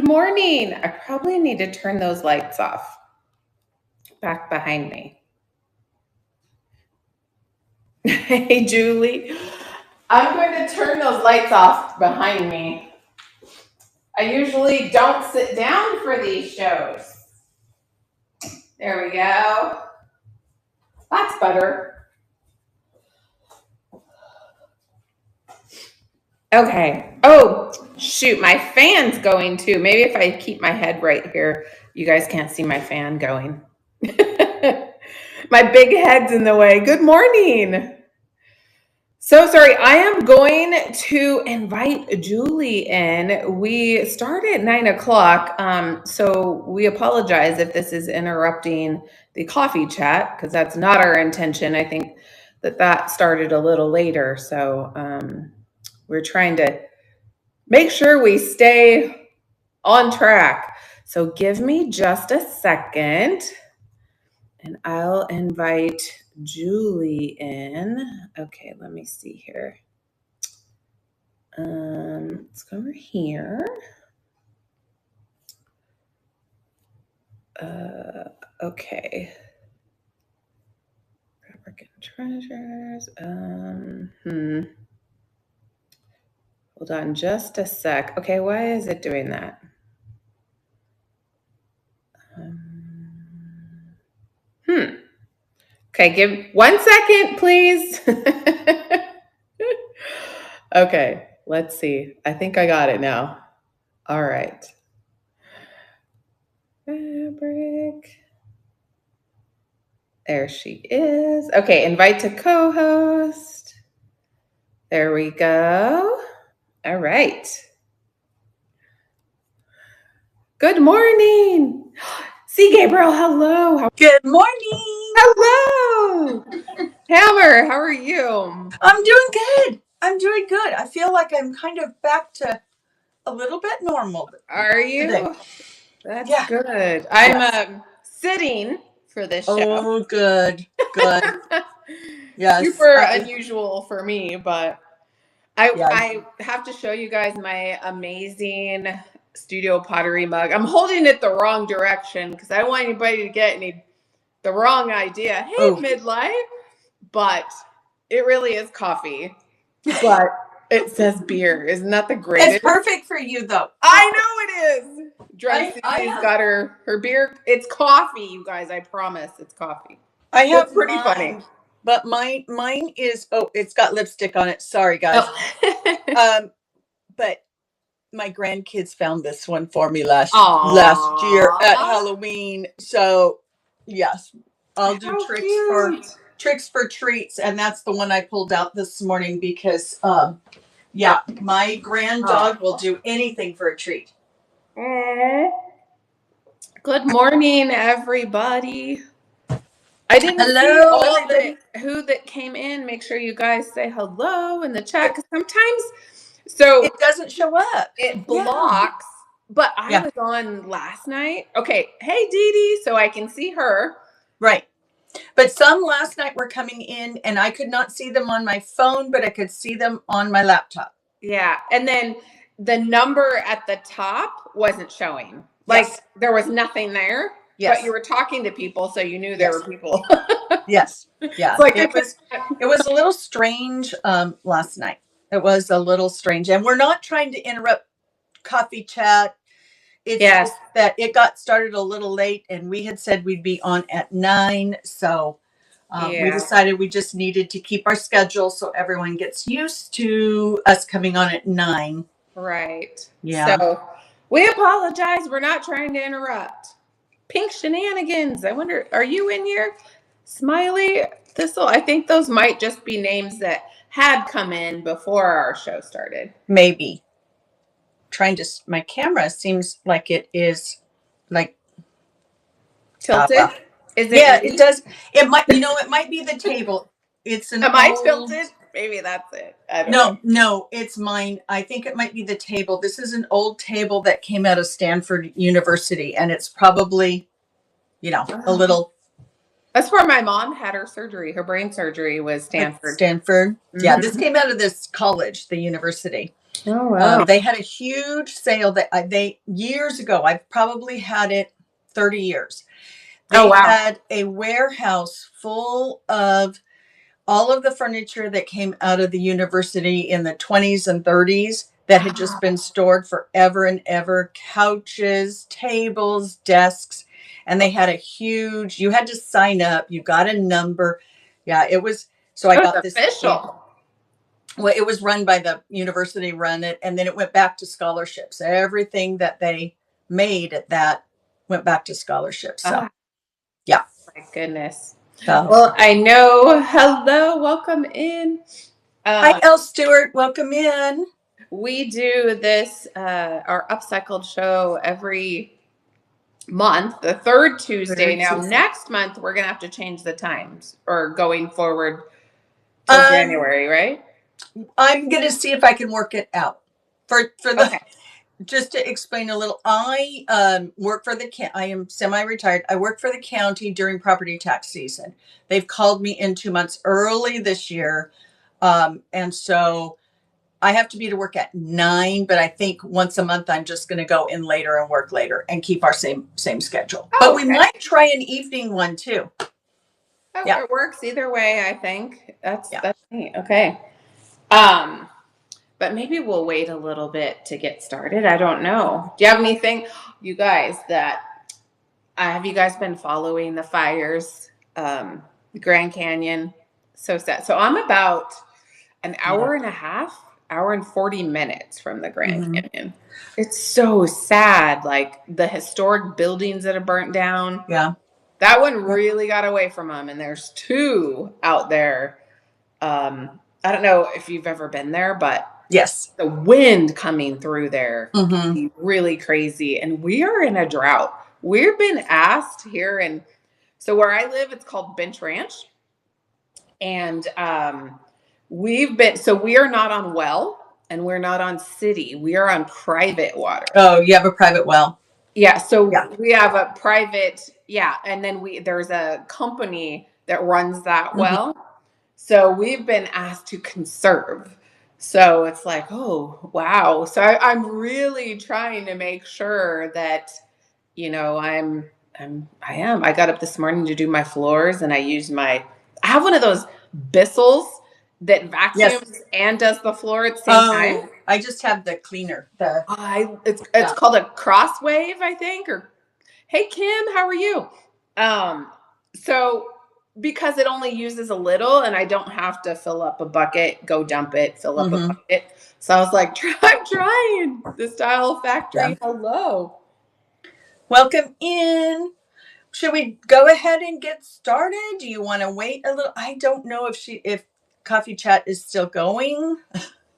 morning. I probably need to turn those lights off back behind me. Hey, Julie. I'm going to turn those lights off behind me. I usually don't sit down for these shows. There we go. That's better. Okay. Oh, shoot. My fan's going too. Maybe if I keep my head right here, you guys can't see my fan going. My big head's in the way. Good morning. So sorry. I am going to invite Julie in. We start at 9 o'clock. So we apologize if this is interrupting the coffee chat because that's not our intention. I think that started a little later. So we're trying to make sure we stay on track. So give me just a second and I'll invite Julie in. Okay, let me see here. Let's go over here. Okay. Fabric and treasures. Hold on just a sec. Okay, why is it doing that? Okay, give 1 second, please. Okay, let's see. I think I got it now. All right. Fabric. There she is. Okay, invite to co-host. There we go. All right. Good morning. See, Gabriel, hello. Good morning. Hello. Hammer, how are you? I'm doing good. I feel like I'm kind of back to a little bit normal. Are you? Today. That's good. I'm sitting for this show. Oh, good. Yes. Super unusual for me, but I have to show you guys my amazing studio pottery mug. I'm holding it the wrong direction because I don't want anybody to get the wrong idea. Hey, midlife. But it really is coffee. But it says beer. Isn't that the greatest? It's perfect for you, though. I know it is. Drnksuzy's got her beer. It's coffee, you guys. I promise it's coffee. I have it's pretty funny. But mine is, it's got lipstick on it. Sorry, guys. Oh. But my grandkids found this one for me last year at Halloween. So, yes, I'll do tricks for treats. And that's the one I pulled out this morning because, my grand dog will do anything for a treat. Good morning, everybody. I didn't see who that came in. Make sure you guys say hello in the chat because sometimes it doesn't show up. It blocks. But I was on last night. Okay, hey Dee Dee, so I can see her. Right. But some last night were coming in and I could not see them on my phone, but I could see them on my laptop. Yeah. And then the number at the top wasn't showing. Like there was nothing there. Yes. But you were talking to people, so you knew there were people. Yes. Yeah. It was a little strange last night. It was a little strange. And we're not trying to interrupt coffee chat. It's just that it got started a little late and we had said we'd be on at 9. So we decided we just needed to keep our schedule so everyone gets used to us coming on at 9. Right. Yeah. So we apologize. We're not trying to interrupt. Pink Shenanigans. I wonder, are you in here? Smiley Thistle. I think those might just be names that had come in before our show started. Maybe. My camera seems like it is like tilted. Is it? Yeah, it does. It might, it might be the table. It's an. Am I tilted? Maybe that's it. I don't know. No, it's mine. I think it might be the table. This is an old table that came out of Stanford University, and it's probably, a little. That's where my mom had her surgery. Her brain surgery was Stanford. Mm-hmm. Yeah, this came out of this college, the university. Oh, wow. They had a huge sale that they years ago. I've probably had it 30 years. They had a warehouse full of all of the furniture that came out of the university in the 20s and 30s that had just been stored forever and ever. Couches, tables, desks. And they had a huge, you had to sign up. You got a number. Yeah, it was. So I got this. Official. Well, it was run by the university, run it, and then it went back to scholarships. Everything that they made at that went back to scholarships. So, yeah. My goodness. Well, I know. Hello, welcome in. Hi, Elle Stewart. Welcome in. We do this, our Upcycled show every month, the third Tuesday. Now, next month, we're going to have to change the times or going forward till January, right? I'm going to see if I can work it out. For the just to explain a little, I work for I am semi-retired. I work for the county during property tax season. They've called me in 2 months early this year. And so I have to be to work at 9, but I think once a month I'm just going to go in later and work later and keep our same schedule. But we might try an evening one too. Oh, yeah. It works either way, I think. That's neat. Okay. But maybe we'll wait a little bit to get started. I don't know. Do you have anything, you guys, that have you guys been following the fires, the Grand Canyon? So sad. So I'm about an hour and a half, hour and 40 minutes from the Grand Canyon. It's so sad. Like the historic buildings that have burnt down. Yeah. That one really got away from them. And there's 2 out there. I don't know if you've ever been there, but yes, the wind coming through there can be really crazy. And we are in a drought. We've been asked here. And so where I live, it's called Bench Ranch. And we are not on well and we're not on city. We are on private water. Oh, you have a private well? Yeah. So we have a private, and then there's a company that runs that well. So we've been asked to conserve. So it's like, oh, wow. So I'm really trying to make sure that, I got up this morning to do my floors and I have one of those Bissels that vacuums and does the floor at the same time. I just have the cleaner. It's called a Crosswave, I think. Or, hey Kim, how are you? So because it only uses a little, and I don't have to fill up a bucket, go dump it, fill up a bucket. So I was like, I'm trying the Style Factory. Yeah. Hello, welcome in. Should we go ahead and get started? Do you want to wait a little? I don't know if Coffee Chat is still going.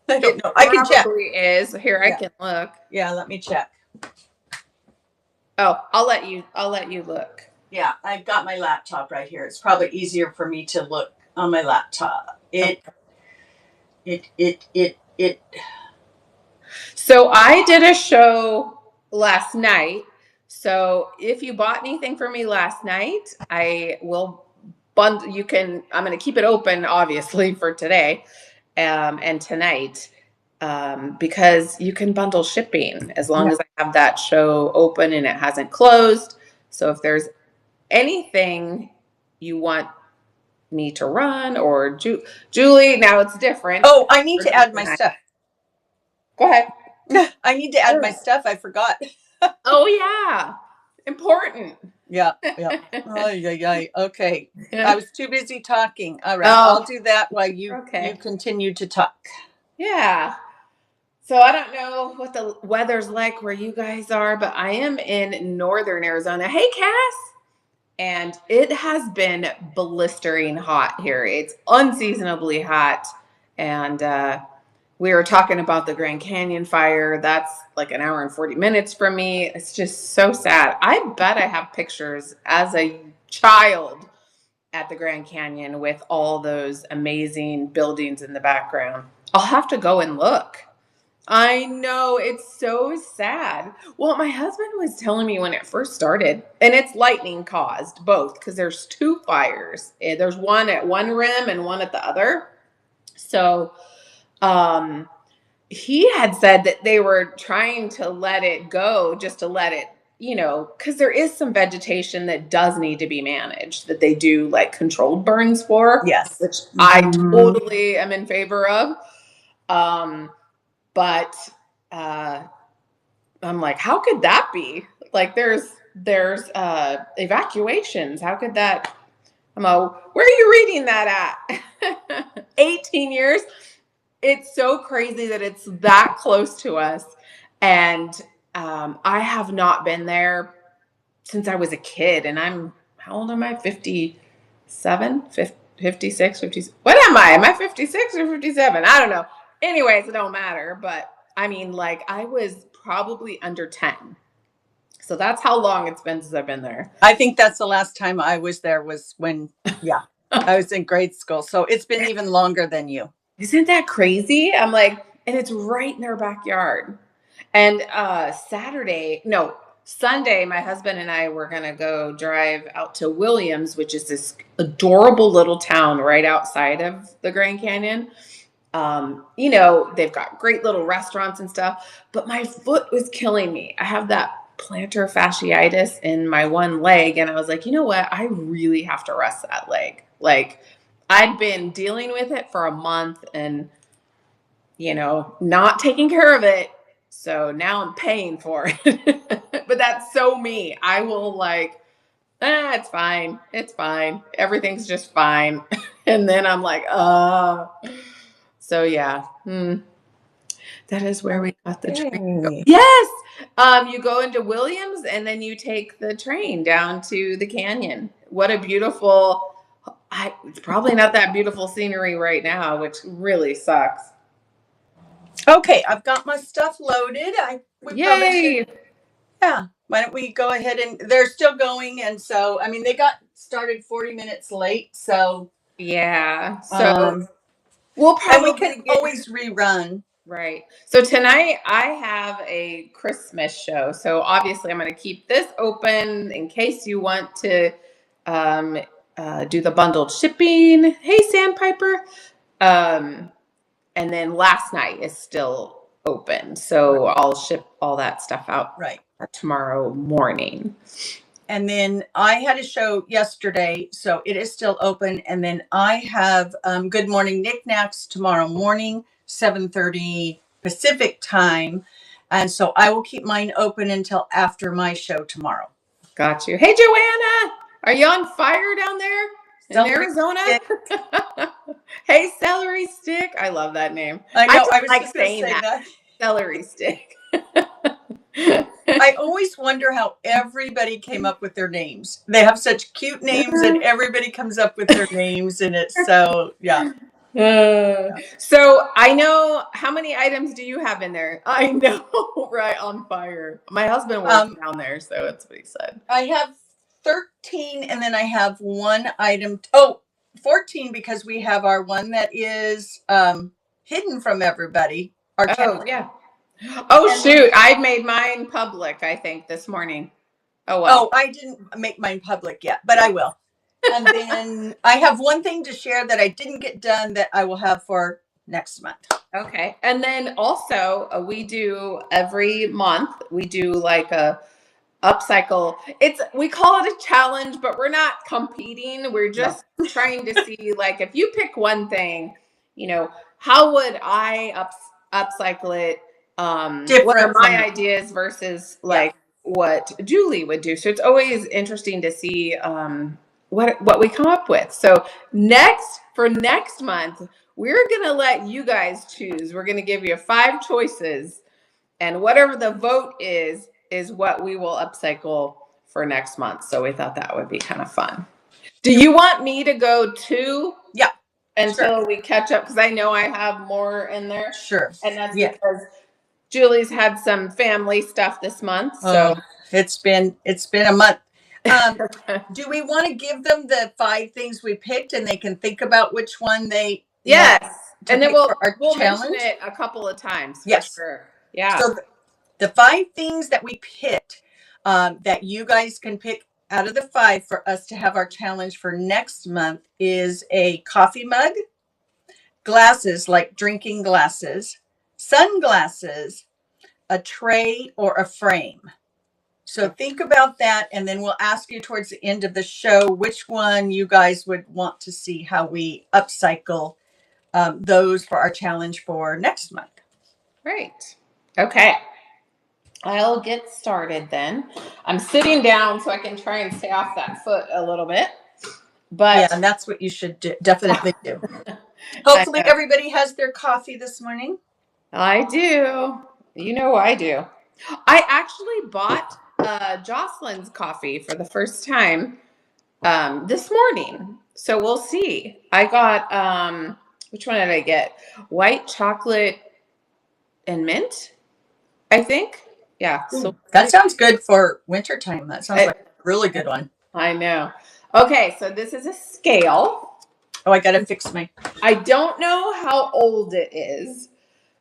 I don't know. I can check. Is here. I can look. Yeah, let me check. Oh, I'll let you look. Yeah, I've got my laptop right here. It's probably easier for me to look on my laptop. So I did a show last night. So if you bought anything for me last night, I will bundle. I'm going to keep it open, obviously, for today and tonight, because you can bundle shipping as long as I have that show open and it hasn't closed. So if there's anything you want me to run or Julie, now it's different. Oh, I need to add my stuff. Go ahead. I need to add my stuff. I forgot. Oh yeah. Important. Yeah. Okay. I was too busy talking. All right. I'll do that while you continue to talk. Yeah. So I don't know what the weather's like where you guys are, but I am in northern Arizona. Hey, Cass. And it has been blistering hot here. It's unseasonably hot. And we were talking about the Grand Canyon fire. That's like an hour and 40 minutes from me. It's just so sad. I bet I have pictures as a child at the Grand Canyon with all those amazing buildings in the background. I'll have to go and look. I know, it's so sad. Well, my husband was telling me when it first started, and it's lightning caused, both, because there's 2 fires. There's one at one rim and one at the other. So he had said that they were trying to let it go, just to let it, because there is some vegetation that does need to be managed, that they do like controlled burns for, Yes. which I totally am in favor of. But I'm like, how could that be? Like there's evacuations. How could that? I'm like, where are you reading that at? 18 years. It's so crazy that it's that close to us. And I have not been there since I was a kid. And how old am I? 57, 56, 50. What am I? Am I 56 or 57? I don't know. Anyways, it don't matter. But I mean, like, I was probably under 10. So that's how long it's been since I've been there. I think that's the last time I was there was when, I was in grade school. So it's been even longer than you. Isn't that crazy? I'm like, and it's right in their backyard. And Sunday, my husband and I were going to go drive out to Williams, which is this adorable little town right outside of the Grand Canyon. They've got great little restaurants and stuff, but my foot was killing me. I have that plantar fasciitis in my one leg. And I was like, you know what? I really have to rest that leg. Like, I'd been dealing with it for a month and, not taking care of it. So now I'm paying for it. But that's so me. I will like, it's fine. It's fine. Everything's just fine. And then I'm like, so yeah. That is where we got the train. Yes. You go into Williams and then you take the train down to the canyon. What a beautiful, it's probably not that beautiful scenery right now, which really sucks. Okay, I've got my stuff loaded. Yay! Yeah. Why don't we go ahead and they're still going, and so I mean they got started 40 minutes late, so yeah. So we'll probably and we can always rerun. Right. So tonight I have a Christmas show. So obviously I'm going to keep this open in case you want to do the bundled shipping. Hey, Sandpiper. And then last night is still open. So I'll ship all that stuff out tomorrow morning. And then I had a show yesterday, so it is still open. And then I have Good Morning Knickknacks tomorrow morning, 7:30 Pacific time. And so I will keep mine open until after my show tomorrow. Got you. Hey, Joanna, are you on fire down there in Arizona? Hey, Celery Stick. I love that name. I know. I was just going to say that. Celery Stick. I always wonder how everybody came up with their names. They have such cute names and everybody comes up with their names, and it's so, yeah. So I know, how many items do you have in there? I know, right, on fire. My husband works down there, so that's what he said. I have 13, and then I have one item. 14, because we have our one that is hidden from everybody. Yeah. Oh, shoot. I made mine public, I think, this morning. Oh, well. Oh, I didn't make mine public yet, but I will. And then I have one thing to share that I didn't get done that I will have for next month. Okay. And then also we do every month, we do like a Upcycle. We call it a challenge, but we're not competing. We're just trying to see, like, if you pick one thing, how would I upcycle it? What are my ideas versus like what Julie would do? So it's always interesting to see what we come up with. So for next month, we're gonna let you guys choose. We're gonna give you 5 choices, and whatever the vote is what we will upcycle for next month. So we thought that would be kind of fun. Do you want me to go too? Yeah. Until we catch up, because I know I have more in there. Sure. And that's because Julie's had some family stuff this month. So it's been a month. Do we want to give them the 5 things we picked, and they can think about which one they and then we'll mention it a couple of times. Yes. Sure. Yeah. So the 5 things that we picked that you guys can pick out of the 5 for us to have our challenge for next month is a coffee mug, glasses, like drinking glasses, sunglasses, a tray, or a frame. So think about that, and then we'll ask you towards the end of the show which one you guys would want to see how we upcycle those for our challenge for next month. Great. Okay. I'll get started then. I'm sitting down so I can try and stay off that foot a little bit. But yeah, and that's what you should definitely do. Hopefully everybody has their coffee this morning. I do. You know I do. I actually bought Jocelyn's coffee for the first time this morning. So we'll see. I got, which one did I get? White chocolate and mint, I think. Yeah. So that sounds good for wintertime. That sounds like a really good one. I know. Okay, so this is a scale. Oh, I got to fix my... I don't know how old it is,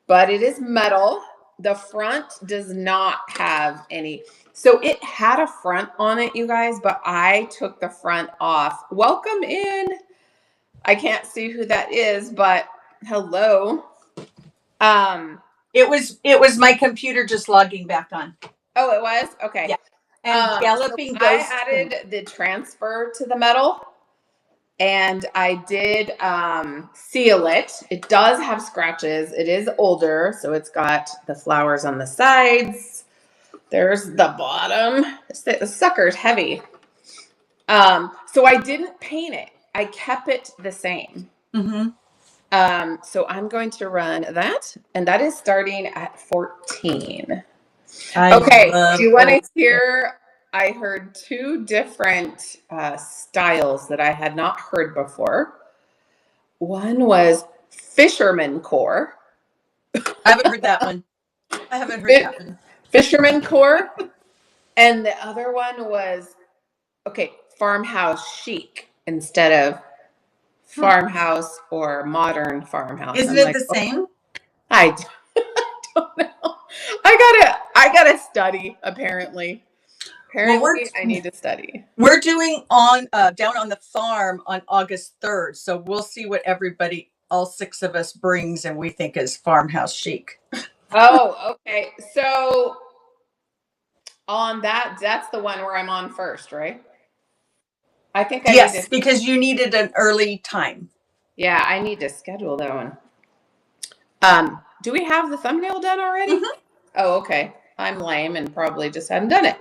but it is metal. The front does not have any. So it had a front on it, you guys, but I took the front off. Welcome in. I can't see who that is, but hello. It was my computer just logging back on. Oh, it was? Okay. Yeah. And galloping so I added the transfer to the metal, and I did seal it. It does have scratches. It is older, so it's got the flowers on the sides. There's the bottom. The sucker's heavy. So I didn't paint it. I kept it the same. Mm-hmm. So I'm going to run that, and that is starting at 14. Okay, do you want to hear? I heard two different styles that I had not heard before. One was fisherman core. I haven't heard that one. I haven't heard that one. Fisherman core. And the other one was, okay, farmhouse chic instead of farmhouse or modern farmhouse. Isn't it the same? I don't know. I gotta study, apparently. Apparently, I need to study. We're doing on down on the farm on August 3rd. So we'll see what everybody, all 6 of us, brings and we think is farmhouse chic. Oh, okay. So on that's the one where I'm on first, right? I think I yes, because you needed an early time. Yeah, I need to schedule that one. Do we have the thumbnail done already? Mm-hmm. Oh, okay. I'm lame and probably just hadn't done it.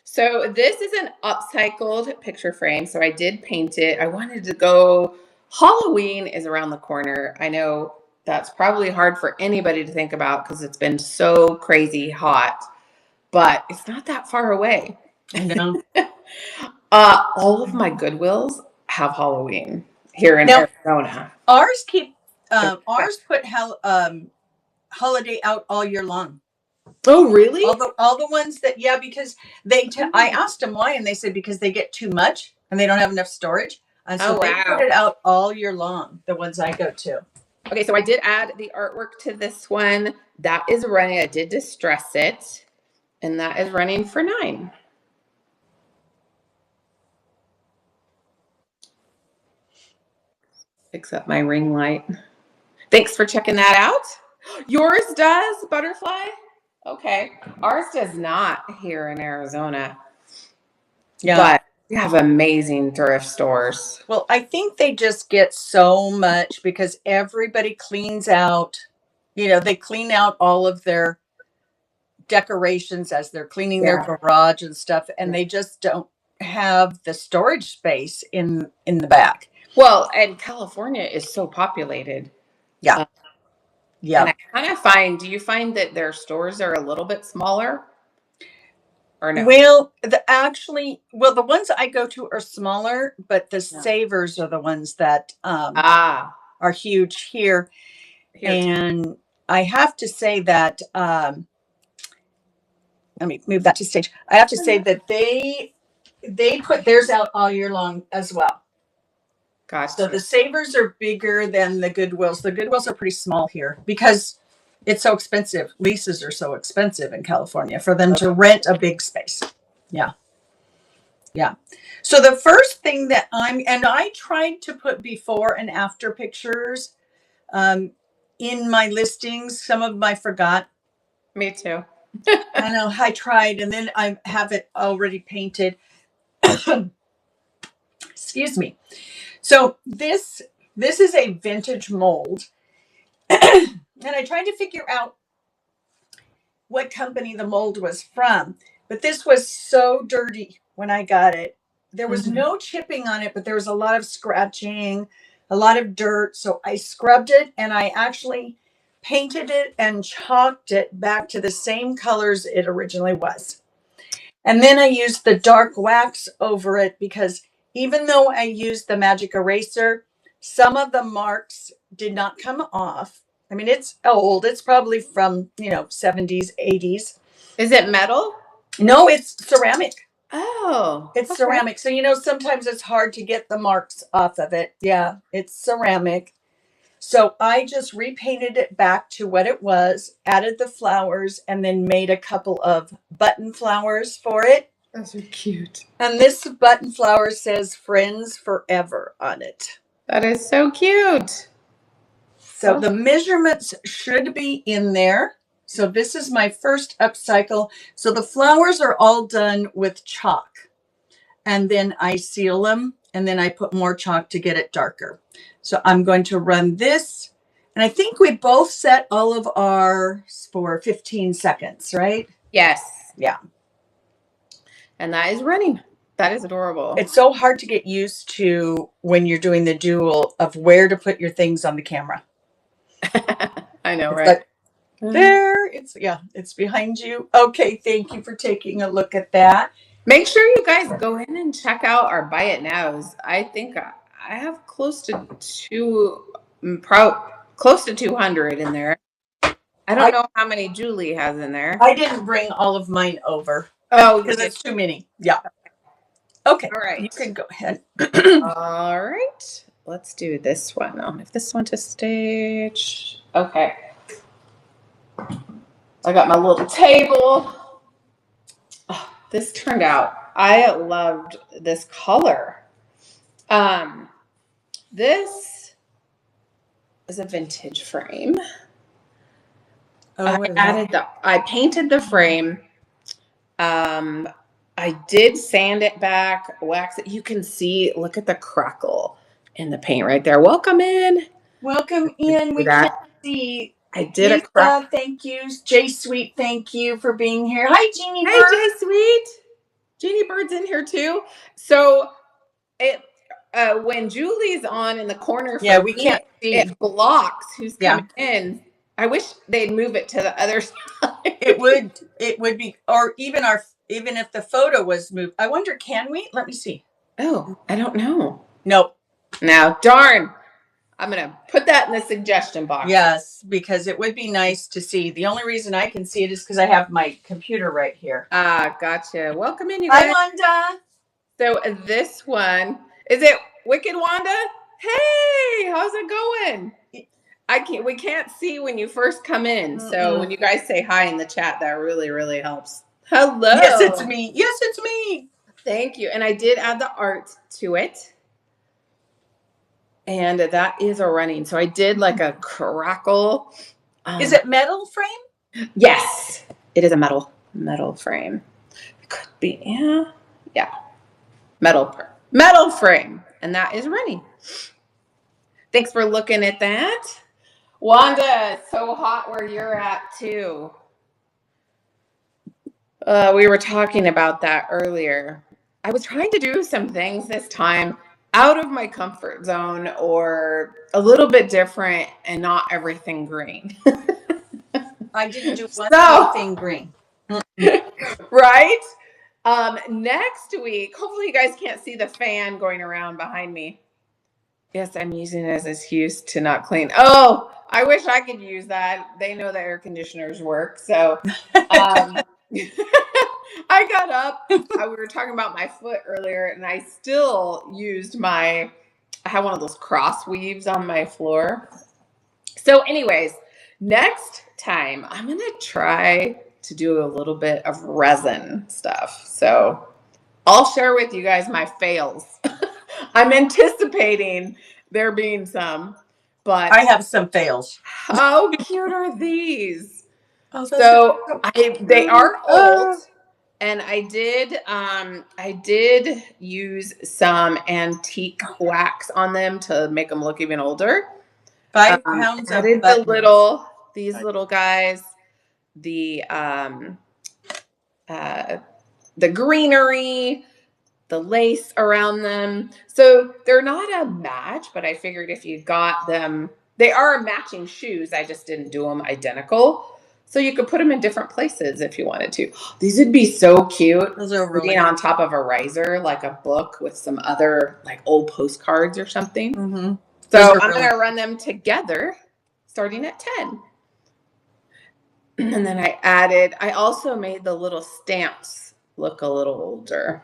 So this is an upcycled picture frame. So I did paint it. I wanted to go, Halloween is around the corner. I know that's probably hard for anybody to think about because it's been so crazy hot, but it's not that far away. I know. All of my Goodwills have Halloween here in Arizona. Ours put holiday out all year long. Oh, really? All the ones that, yeah, because I asked them why, and they said because they get too much and they don't have enough storage. And so they put it out all year long, the ones I go to. Okay, so I did add the artwork to this one. That is running. I did distress it, and that is running for 9. Fix up my ring light. Thanks for checking that out. Yours does, Butterfly? Okay. Ours does not here in Arizona. Yeah. But we have amazing thrift stores. Well, I think they just get so much because everybody cleans out, they clean out all of their decorations as they're cleaning their garage and stuff, and they just don't have the storage space in the back. Well, and California is so populated. Yeah. Yeah. And I kind of do you find that their stores are a little bit smaller? Or no? Well, the ones I go to are smaller, but the Savers are the ones that are huge here. And I have to say that, let me move that to stage. I have to say that they put theirs out all year long as well. Gotcha. So the Savers are bigger than the Goodwills. The Goodwills are pretty small here because it's so expensive. Leases are so expensive in California for them to rent a big space. Yeah. Yeah. So the first thing that I tried to put before and after pictures in my listings. Some of them I forgot. Me too. I know, I tried, and then I have it already painted. Excuse me. So this is a vintage mold. And I tried to figure out what company the mold was from, but this was so dirty when I got it. There was no chipping on it, but there was a lot of scratching, a lot of dirt. So I scrubbed it, and I actually painted it and chalked it back to the same colors it originally was. And then I used the dark wax over it, because even though I used the magic eraser, some of the marks did not come off. I mean, it's old. It's probably from, 70s, 80s. Is it metal? No, it's ceramic. Oh. It's ceramic. So, sometimes it's hard to get the marks off of it. Yeah, it's ceramic. So I just repainted it back to what it was, added the flowers, and then made a couple of button flowers for it. Those are cute. And this button flower says "Friends Forever" on it. That is so cute. So the measurements should be in there. So this is my first upcycle. So the flowers are all done with chalk. And then I seal them, and then I put more chalk to get it darker. So I'm going to run this. And I think we both set all of ours for 15 seconds, right? Yes. Yeah. And that is running. That is adorable. It's so hard to get used to when you're doing the dual of where to put your things on the camera. I know, it's right? Like, there, it's behind you. Okay, thank you for taking a look at that. Make sure you guys go in and check out our Buy It Nows. I think I have close to 200 in there. I don't know how many Julie has in there. I didn't bring all of mine over. Oh, because it's too many. Yeah. Okay. All right. You can go ahead. All right. Let's do this one. I'll move this one to stage. Okay. I got my little table. Oh, this turned out. I loved this color. This is a vintage frame. I painted the frame. I did sand it back, wax it. You can see, look at the crackle in the paint right there. Welcome in. Welcome in. We can't see. I did Lisa, a crack. Thank you. Jay Sweet, thank you for being here. Hi, Jeannie Bird. Hi, Jay Sweet. Jeannie Bird's in here too. So when Julie's on in the corner, we can't see. It blocks who's coming in. I wish they'd move it to the other side. It would be, or even if the photo was moved. I wonder, can we? Let me see. Oh, I don't know. Nope. Now, darn. I'm going to put that in the suggestion box. Yes, because it would be nice to see. The only reason I can see it is because I have my computer right here. Ah, gotcha. Welcome in, you guys. Hi, Wanda. So this one, is it Wicked Wanda? Hey, how's it going? We can't see when you first come in. So when you guys say hi in the chat, that really, really helps. Hello. Yes, it's me. Yes, it's me. Thank you. And I did add the art to it. And that is a running. So I did like a crackle. Is it metal frame? Yes, it is a metal frame. It could be, yeah. Metal frame. And that is running. Thanks for looking at that. Wanda, it's so hot where you're at too. We were talking about that earlier. I was trying to do some things this time out of my comfort zone or a little bit different and not everything green. I didn't do one thing green. Right? Next week, hopefully you guys can't see the fan going around behind me. Yes, I'm using it as an excuse to not clean. Oh, I wish I could use that. They know the air conditioners work. So I got up. We were talking about my foot earlier, and I still used I have one of those cross weaves on my floor. So anyways, next time I'm going to try to do a little bit of resin stuff. So I'll share with you guys my fails. I'm anticipating there being some, but I have some fails. how cute are these? Oh, So they are old. And I did use some antique wax on them to make them look even older. 5 pounds of Added buttons. these little guys, the greenery, the lace around them. So they're not a match, but I figured if you got them, they are matching shoes. I just didn't do them identical. So you could put them in different places if you wanted to. These would be so cute. Those are really being on top of a riser, like a book with some other like old postcards or something. Mm-hmm. So I'm going to run them together starting at 10. And then I also made the little stamps look a little older.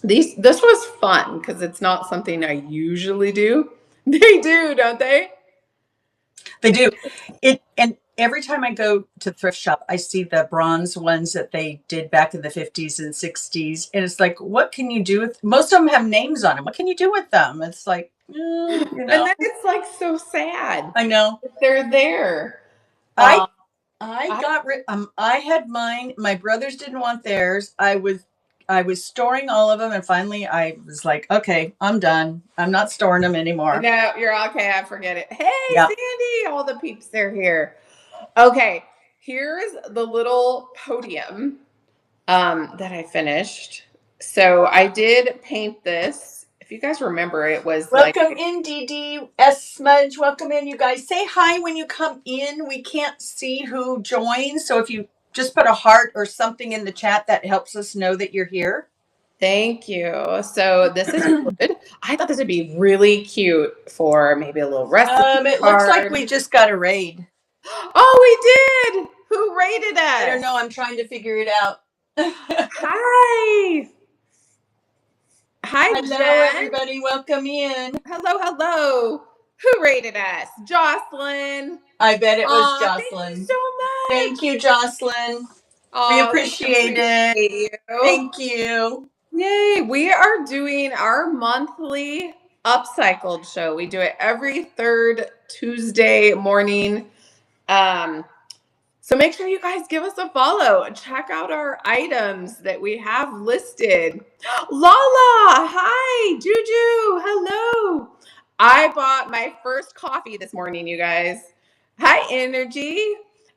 This was fun because it's not something I usually do. They do, don't they? They do. And every time I go to the thrift shop, I see the bronze ones that they did back in the 50s and 60s. And it's like, what can you do with, most of them have names on them. What can you do with them? It's like, you know. And then it's like so sad. I know. They're there. I had mine. My brothers didn't want theirs. I was storing all of them, and finally I was like, okay, I'm done. I'm not storing them anymore. No, you're okay. I forget it. Hey, yeah. Sandy, all the peeps, they're here. Okay, here's the little podium that I finished. So I did paint this. If you guys remember, it was welcome in, DDS Smudge. Welcome in, you guys. Say hi when you come in. We can't see who joins, so if you just put a heart or something in the chat, that helps us know that you're here. Thank you. So this is wood. I thought this would be really cute for maybe a little recipe It looks like we just got a raid. Oh, we did. Who raided us? I don't know. I'm trying to figure it out. Hi. Hi, hello, Jen. everybody. Welcome in. Hello. Who raided us? Jocelyn. I bet it was Jocelyn. Thank you so much. Thank you, Jocelyn. We appreciate it. Thank you. Yay. We are doing our monthly Upcycled show. We do it every third Tuesday morning. So make sure you guys give us a follow. Check out our items that we have listed. Lala, hi. Juju, hello. I bought my first coffee this morning, you guys. Hi, Energy.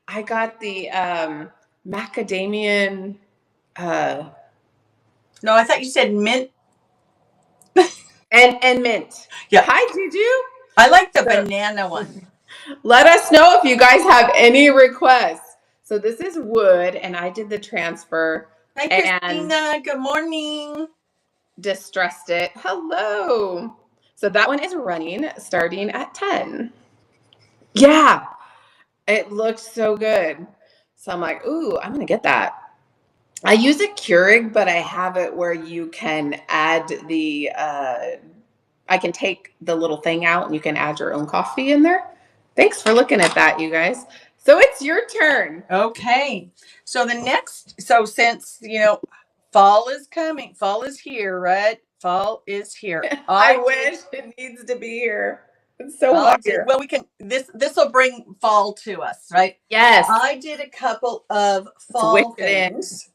I got the macadamian. No, I thought you said mint. and mint. Yeah. Hi, Juju. I like the banana one. Let us know if you guys have any requests. So this is wood, and I did the transfer. Hi, Christina. Good morning. Distressed it. Hello. So that one is running starting at 10. Yeah. It looks so good. So I'm like, ooh, I'm going to get that. I use a Keurig, but I have it where you can add the, I can take the little thing out and you can add your own coffee in there. Thanks for looking at that, you guys. So it's your turn. Okay. So since, fall is coming, fall is here, right? Fall is here. I wish it needs to be here. It's so hot here. Well, this will bring fall to us, right? Yes. I did a couple of fall things.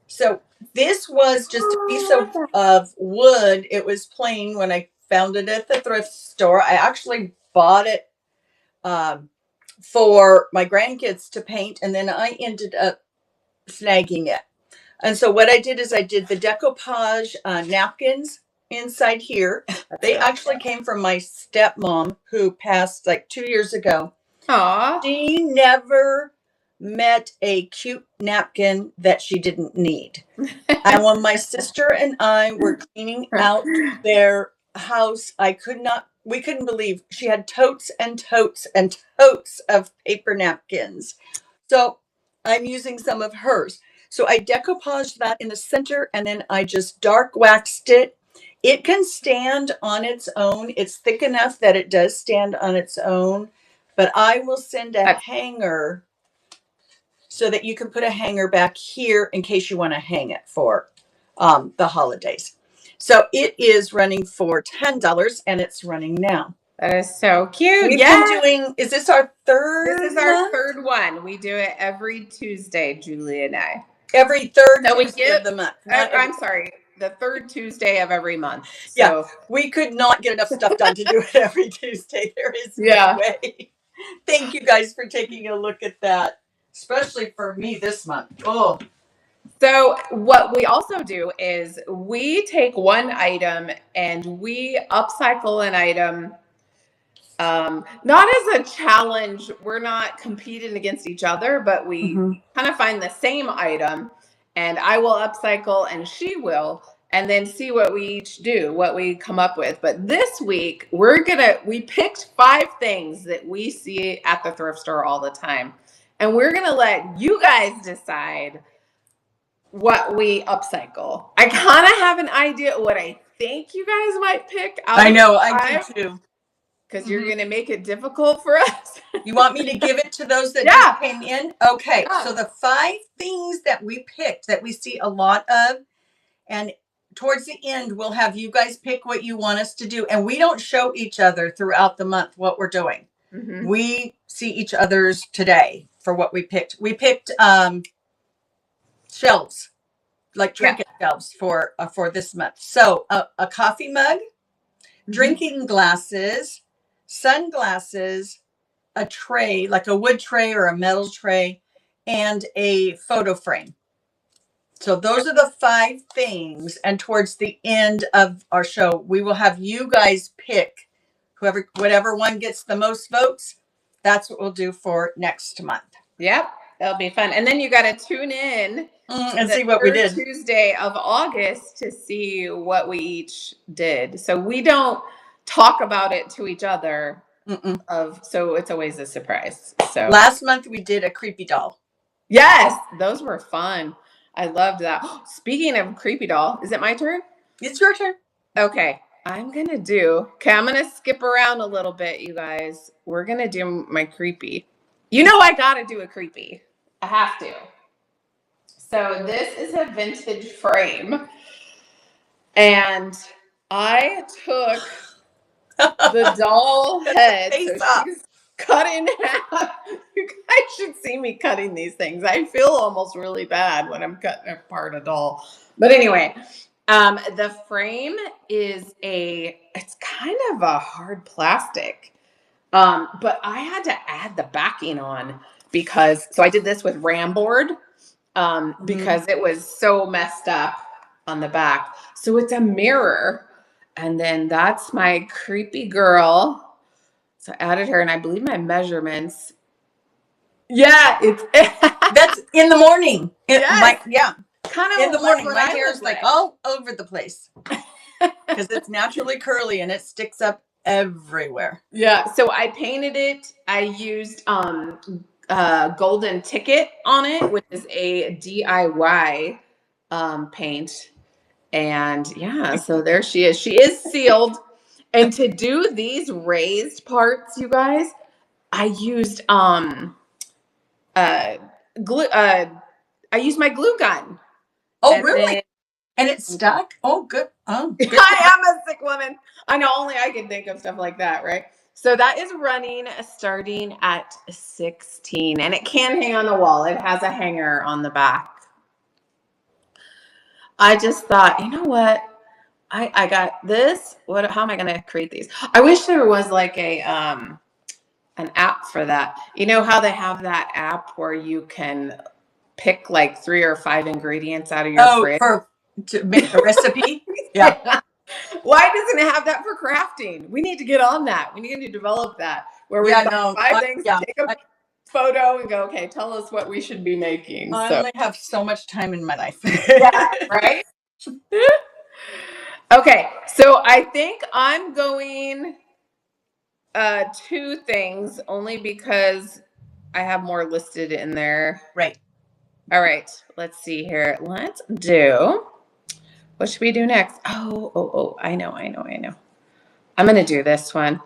So this was just a piece of wood. It was plain when I found it at the thrift store. I actually bought it for my grandkids to paint, and then I ended up snagging it. And so what I did is I did the decoupage napkins inside here. They actually came from my stepmom, who passed like 2 years ago. Aww. She never met a cute napkin that she didn't need. And when my sister and I were cleaning out their house, we couldn't believe she had totes and totes and totes of paper napkins. So I'm using some of hers. So I decoupaged that in the center, and then I just dark waxed it. It can stand on its own. It's thick enough that it does stand on its own, but I will send a hanger so that you can put a hanger back here in case you want to hang it for the holidays. So it is running for $10, and it's running now. That is so cute. We've been doing, is this our third This is our third one. We do it every Tuesday, Julie and I. Every third Tuesday of the month. I'm sorry, the third Tuesday of every month. So yeah, we could not get enough stuff done to do it every Tuesday. There is no way. Thank you guys for taking a look at that, especially for me this month. Oh. So what we also do is we take one item and we upcycle an item. Not as a challenge. We're not competing against each other, but we kind of find the same item and I will upcycle and she will, and then see what we each do, what we come up with. But this week we picked 5 things that we see at the thrift store all the time. And we're going to let you guys decide what we upcycle. I kind of have an idea what I think you guys might pick. I know, I do too. Because you're going to make it difficult for us. You want me to give it to those that just came in? Okay, so the 5 things that we picked that we see a lot of, and towards the end, we'll have you guys pick what you want us to do. And we don't show each other throughout the month what we're doing. We see each other's today for what we picked. We picked shelves, like trinket shelves for this month. So a coffee mug, drinking glasses, sunglasses, a tray, like a wood tray or a metal tray, and a photo frame. So those are the 5 things. And towards the end of our show, we will have you guys pick whatever one gets the most votes. That's what we'll do for next month. Yep. That'll be fun. And then you got to tune in and see what we did. Tuesday of August to see what we each did. So we don't talk about it to each other. So it's always a surprise. So last month we did a creepy doll. Yes, those were fun. I loved that. Speaking of creepy doll, is it my turn? It's your turn. Okay. I'm going to skip around a little bit, you guys. We're going to do my creepy. You know I got to do a creepy. I have to. So this is a vintage frame. And I took the doll head. So she's cut in half. You guys should see me cutting these things. I feel almost really bad when I'm cutting apart a doll. But anyway, the frame is it's kind of a hard plastic. But I had to add the backing on so I did this with Ram board because it was so messed up on the back. So it's a mirror. And then that's my creepy girl. So I added her, and I believe my measurements. Yeah, that's in the morning. Kind of in the morning. My hair is like all over the place because it's naturally curly and it sticks up everywhere. Yeah. So I painted it. I used golden ticket on it, which is a DIY paint. And yeah, so there she is. She is sealed. And to do these raised parts, you guys, I used glue. I used my glue gun. Oh, really? And it stuck? Oh, good. Oh, good. I am a sick woman. I know, only I can think of stuff like that, right? So that is running starting at 16, and it can hang on the wall. It has a hanger on the back. I just thought, you know what? I got this. How am I going to create these? I wish there was like an app for that. You know how they have that app where you can pick like 3 or 5 ingredients out of your fridge? To make a recipe? Yeah. Why doesn't it have that for crafting? We need to get on that. We need to develop that where we find 5 things, take a photo and go, okay, tell us what we should be making. I only have so much time in my life. Yeah, right? Okay, so I think I'm going 2 things only because I have more listed in there. Right. All right, let's see here. Let's do, what should we do next? Oh, I know. I'm going to do this one.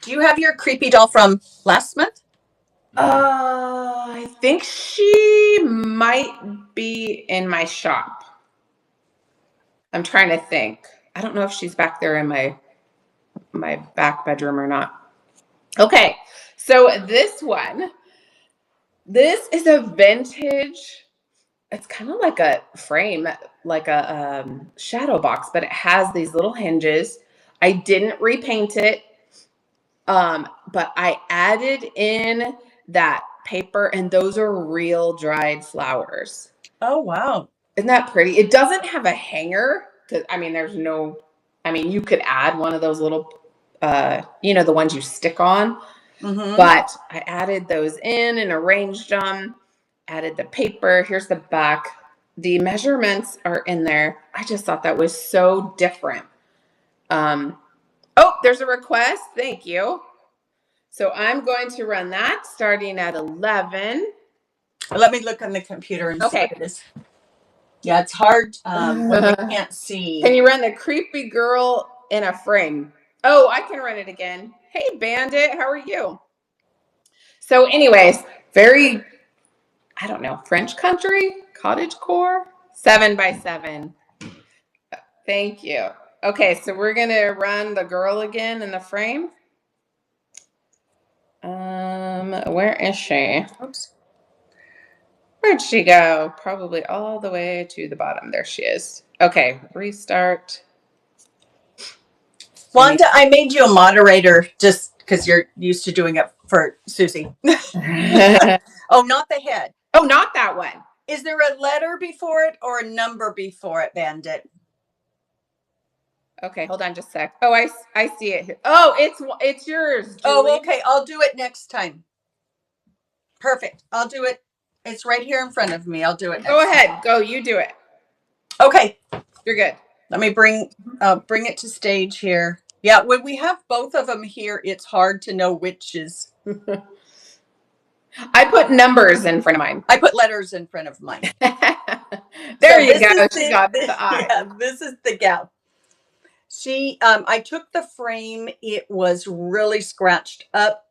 Do you have your creepy doll from last month? I think she might be in my shop. I'm trying to think. I don't know if she's back there in my my back bedroom or not. Okay, so this is a vintage. It's kind of like a frame, like a shadow box, but it has these little hinges. I didn't repaint it, but I added in that paper, and those are real dried flowers. Oh, wow. Isn't that pretty? It doesn't have a hanger. I mean, you could add one of those little, the ones you stick on. Mm-hmm. But I added those in and arranged them, added the paper. Here's the back. The measurements are in there. I just thought that was so different. Oh, there's a request. Thank you. So I'm going to run that starting at 11. Let me look on the computer and see what it is. Yeah, it's hard when we can't see. Can you run the creepy girl in a frame? Oh, I can run it again. Hey, Bandit, how are you? So anyways, very, I don't know, French country, cottagecore, 7x7. Thank you. Okay, so we're going to run the girl again in the frame. Where is she? Oops. Where'd she go? Probably all the way to the bottom. There she is. Okay, restart. Wanda, I made you a moderator just because you're used to doing it for Susie. Oh, not the head. Oh, not that one. Is there a letter before it or a number before it, Bandit? Okay, hold on just a sec. Oh, I see it here. Oh, it's yours, Julie. Oh, okay. I'll do it next time. Perfect. I'll do it. It's right here in front of me. I'll do it. Go ahead. Go. You do it. Okay. You're good. Let me bring it to stage here. Yeah, when we have both of them here, it's hard to know which is. I put numbers in front of mine. I put letters in front of mine. There you go. She got the eye. Yeah, this is the gal. I took the frame. It was really scratched up.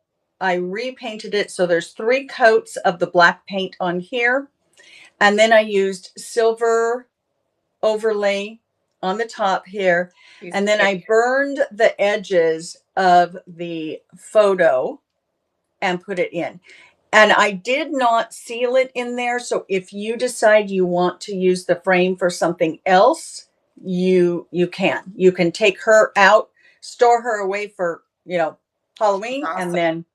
I repainted it. So there's 3 coats of the black paint on here. And then I used silver overlay on the top here. And then I burned the edges of the photo and put it in. And I did not seal it in there. So if you decide you want to use the frame for something else, you can take her out, store her away for, Halloween, awesome. And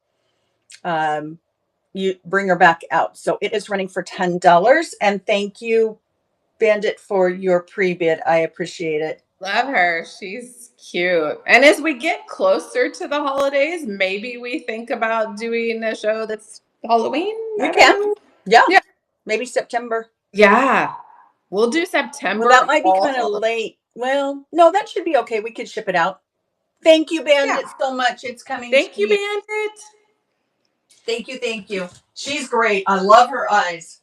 then you bring her back out. So it is running for $10. And thank you, Bandit, for your pre-bid. I appreciate it. Love her. She's cute. And as we get closer to the holidays, maybe we think about doing a show that's Halloween. We can. Yeah. Maybe September. Yeah. We'll do September. Well, that might be kind of late. Well, no, that should be okay. We could ship it out. Thank you, Bandit, so much. It's coming. Thank you, Bandit. Thank you. She's great. I love her eyes.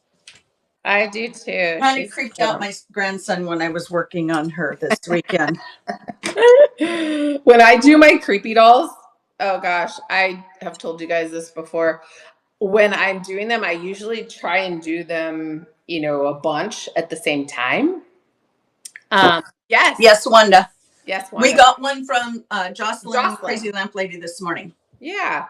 I do too. Kind of creeped out my grandson when I was working on her this weekend. When I do my creepy dolls, oh gosh, I have told you guys this before. When I'm doing them, I usually try and do them, a bunch at the same time. Yes, Wanda. Yes, Wanda. We got one from Jocelyn, Crazy Lamp Lady, this morning. Yeah.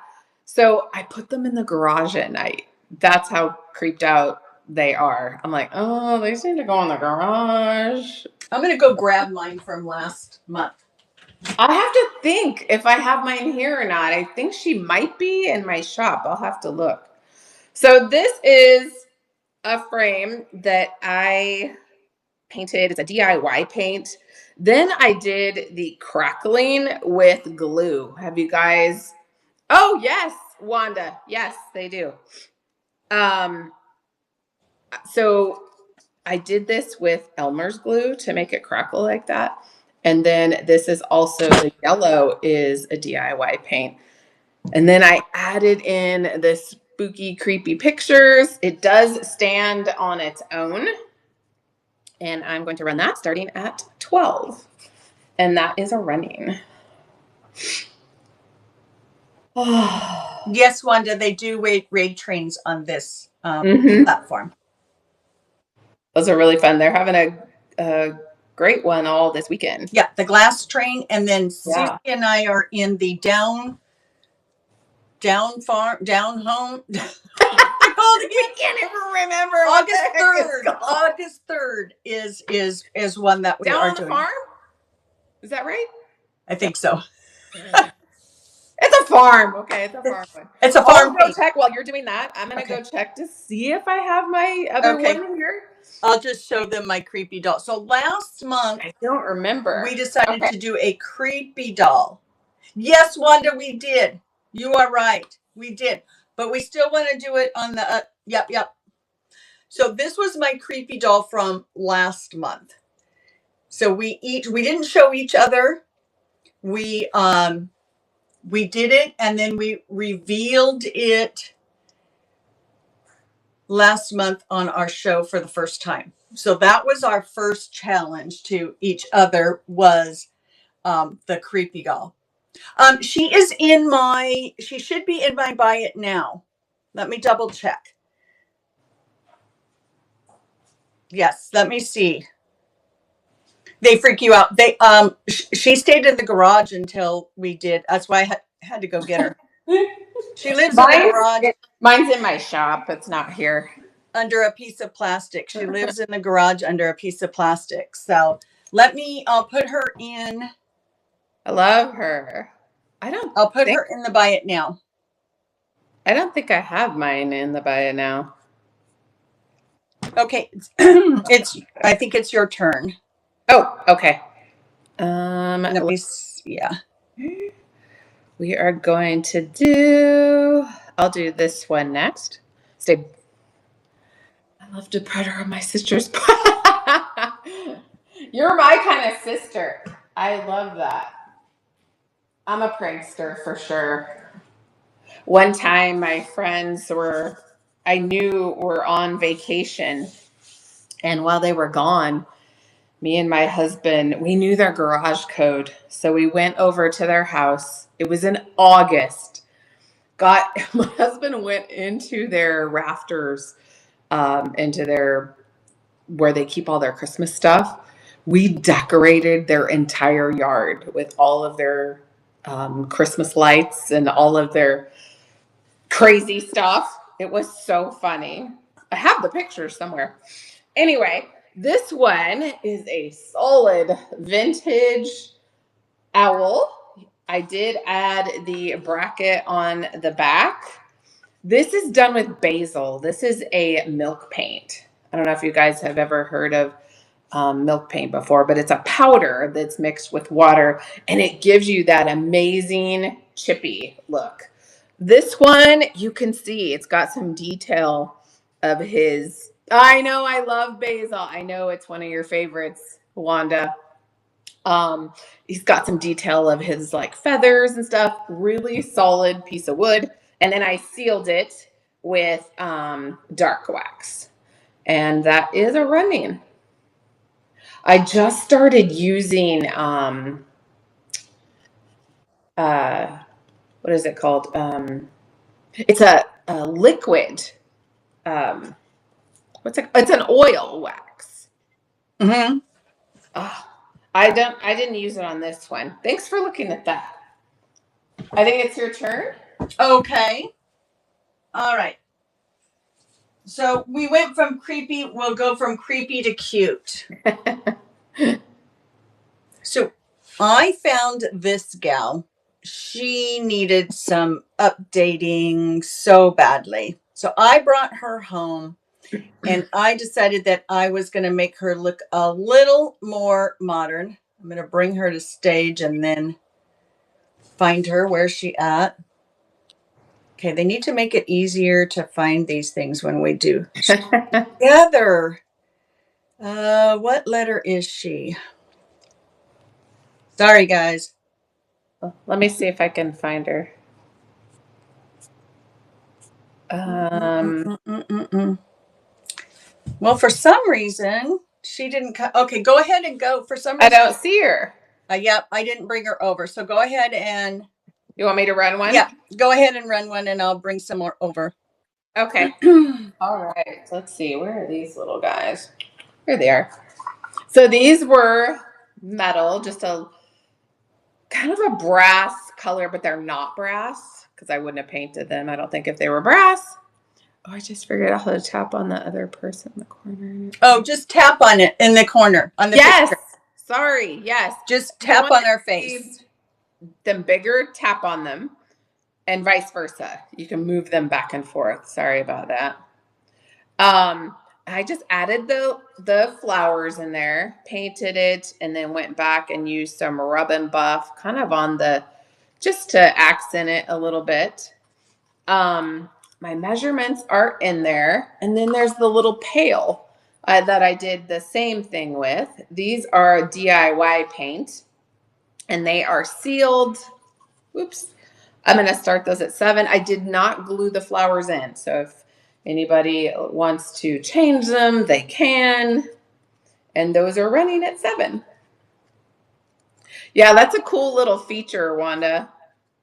So I put them in the garage at night. That's how creeped out they are. I'm like, oh, they seem to go in the garage. I'm going to go grab mine from last month. I have to think if I have mine here or not. I think she might be in my shop. I'll have to look. So this is a frame that I painted. It's a DIY paint. Then I did the crackling with glue. Have you guys? Oh, yes, Wanda. Yes, they do. So I did this with Elmer's glue to make it crackle like that. And then this is also, the yellow is a DIY paint. And then I added in the spooky, creepy pictures. It does stand on its own. And I'm going to run that starting at 12. And that is a running. Yes, Wanda, they do raid trains on this platform. Those are really fun. They're having a great one all this weekend. Yeah, the glass train, and then Susie and I are in the down home. I can't even remember. August 3rd is one that we are doing. Farm? Is that right? I think so. It's a farm. Okay, it's a farm one. It's a farm. I'll go check while you're doing that. I'm gonna go check to see if I have my other one here. I'll just show them my creepy doll. So last month, I don't remember. We decided to do a creepy doll. Yes, Wanda, we did. You are right. We did. But we still want to do it on the yep. So this was my creepy doll from last month. So we didn't show each other. We did it, and then we revealed it last month on our show for the first time. So that was our first challenge to each other, was the creepy doll. She should be in my buy it now. Let me double check. Yes, let me see. They freak you out. She stayed in the garage until we did. That's why I had to go get her. She lives in the garage. Mine's in my shop. It's not here. Under a piece of plastic. She lives in the garage under a piece of plastic. So I'll put her in. I love her. I'll put her in the buy it now. I don't think I have mine in the buy it now. Okay. I think it's your turn. Oh, okay. Let me see. Yeah. We are going to do, I'll do this one next. I love to put her on my sister's. You're my kind of sister. I love that. I'm a prankster for sure. One time my friends were on vacation, and while they were gone, me and my husband, we knew their garage code. So we went over to their house. It was in August. My husband went into their rafters, where they keep all their Christmas stuff. We decorated their entire yard with all of their Christmas lights and all of their crazy stuff. It was so funny. I have the pictures somewhere. Anyway, this one is a solid vintage owl. I did add the bracket on the back. This is done with basil. This is a milk paint. I don't know if you guys have ever heard of milk paint before, but it's a powder that's mixed with water, and it gives you that amazing chippy look. This one, you can see it's got some detail of his. I know, I love basil. I know it's one of your favorites, Wanda. He's got some detail of his like feathers and stuff. Really solid piece of wood. And then I sealed it with dark wax. And that is a running. I just started using what is it called? It's a liquid. It's an oil wax. Mm-hmm. I didn't use it on this one. Thanks for looking at that. I think it's your turn. Okay. All right. So we went from creepy. We'll go from creepy to cute. So I found this gal. She needed some updating so badly. So I brought her home, and I decided that I was going to make her look a little more modern. I'm going to bring her to stage and then find her. Where's she at? Okay, they need to make it easier to find these things when we do together. What letter is she? Sorry, guys. Let me see if I can find her. Well, for some reason, she didn't come. Okay, go ahead and go. For some reason, I don't see her. Yep, I didn't bring her over. So go ahead and. You want me to run one? Yeah, go ahead and run one, and I'll bring some more over. Okay. All right. Let's see. Where are these little guys? Here they are. So these were metal, just a kind of a brass color, but they're not brass because I wouldn't have painted them, I don't think, if they were brass. Oh, I just figured out how to tap on the other person in the corner. Oh, just tap on it in the corner on the yes. picture. Sorry. Yes. Just tap on our face. Them bigger, tap on them, and vice versa. You can move them back and forth. Sorry about that. I just added the flowers in there, painted it, and then went back and used some rub and buff kind of on the, just to accent it a little bit. My measurements are in there. And then there's the little pail that I did the same thing with. These are DIY paint and they are sealed. Oops. I'm going to start those at 7. I did not glue the flowers in. So if anybody wants to change them, they can. And those are running at 7. Yeah, that's a cool little feature, Wanda,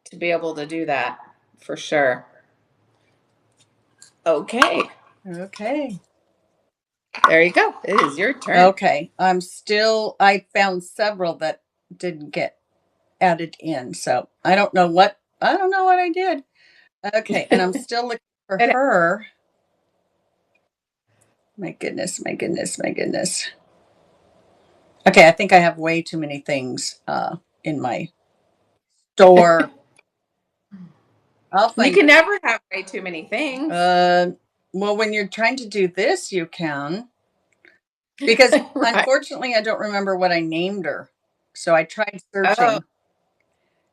to be able to do that for sure. Okay. Okay. There you go. It is your turn. Okay. I found several that didn't get added in. So I don't know what I did. Okay. And I'm still looking for her. My goodness. Okay. I think I have way too many things in my store. You can never have way too many things. Well, when you're trying to do this, you can. Because right. Unfortunately, I don't remember what I named her. So I tried searching. Oh.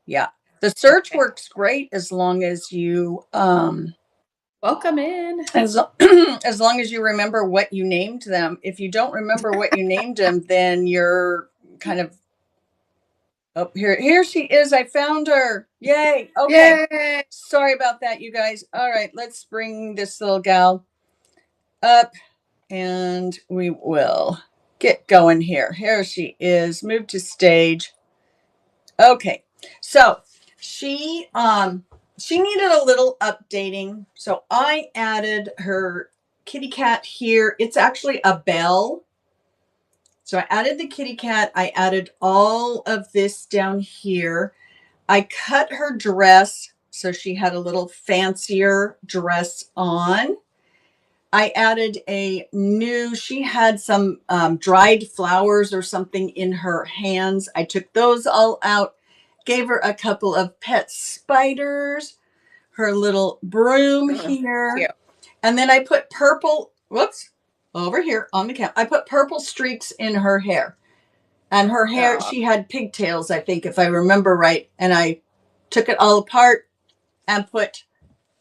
Yeah. The search works great as long as you welcome in. As long as you remember what you named them. If you don't remember what you named them, then you're kind of here she is. I found her. Yay. Okay. Yay. Sorry about that, you guys. All right, let's bring this little gal up and we will get going here. Here she is. Move to stage. Okay. So she needed a little updating. So I added her kitty cat here. It's actually a bell. So I added the kitty cat. I added all of this down here. I cut her dress so she had a little fancier dress on. I added she had some dried flowers or something in her hands. I took those all out, gave her a couple of pet spiders, her little broom here. Cute. And then I put purple, over here on the camp. I put purple streaks in her hair. And her hair, she had pigtails, I think, if I remember right. And I took it all apart and put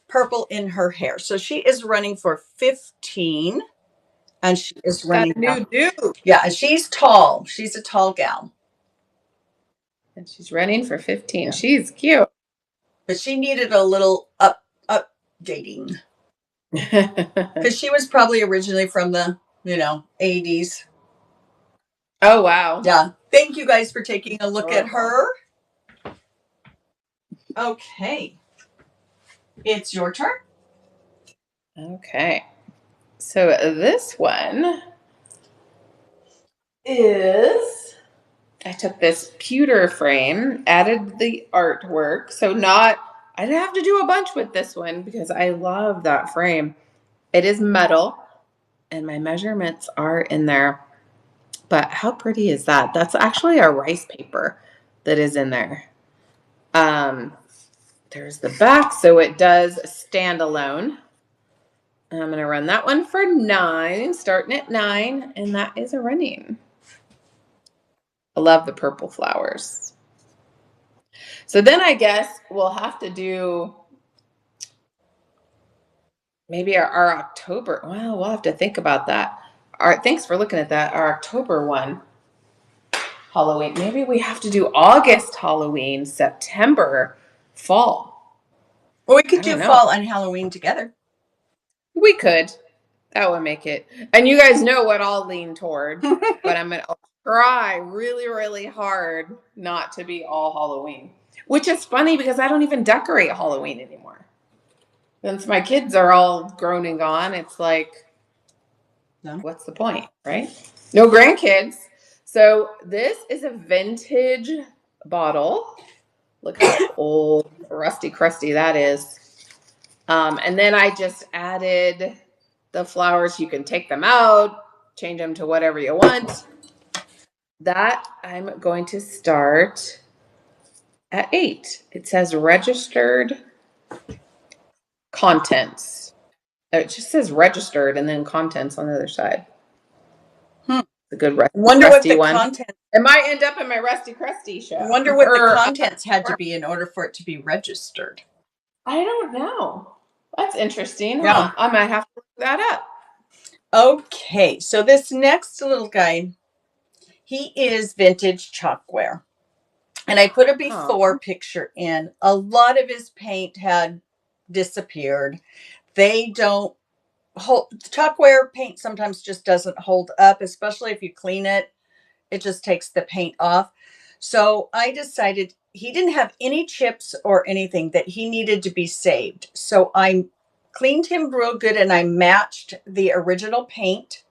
purple in her hair. So she is running for 15. And she is running. New dude. Yeah, she's tall. She's a tall gal. And she's running for 15. Yeah. She's cute. But she needed a little updating. Because she was probably originally from the, 80s. Oh, wow. Yeah. Thank you guys for taking a look at her. Okay. It's your turn. Okay. So this one is, I took this pewter frame, added the artwork. So I didn't have to do a bunch with this one because I love that frame. It is metal and my measurements are in there. But how pretty is that? That's actually a rice paper that is in there. There's the back, so it does stand alone. I'm going to run that one for 9, starting at 9, and that is a running. I love the purple flowers. So then I guess we'll have to do maybe our October. Well, we'll have to think about that. All right, thanks for looking at that. Our October one, Halloween. Maybe we have to do August Halloween, September, fall. Well, we could do fall and Halloween together. We could. That would make it. And you guys know what I'll lean toward. But I'll try really, really hard not to be all Halloween. Which is funny because I don't even decorate Halloween anymore. Since my kids are all grown and gone, it's like, what's the point, right? No grandkids. So this is a vintage bottle. Look how old, rusty, crusty that is. And then I just added the flowers. You can take them out, change them to whatever you want. That I'm going to start at 8. It says registered contents. It just says registered and then contents on the other side. It's a good rusty one. Content. It might end up in my rusty crusty show. Wonder what the contents had to be in order for it to be registered. I don't know. That's interesting. Yeah. Huh? I might have to look that up. Okay, so this next little guy, he is vintage chalkware. And I put a before picture in. A lot of his paint had disappeared. They don't hold, chalkware paint sometimes just doesn't hold up, especially if you clean it. It just takes the paint off. So I decided he didn't have any chips or anything that he needed to be saved. So I cleaned him real good and I matched the original paint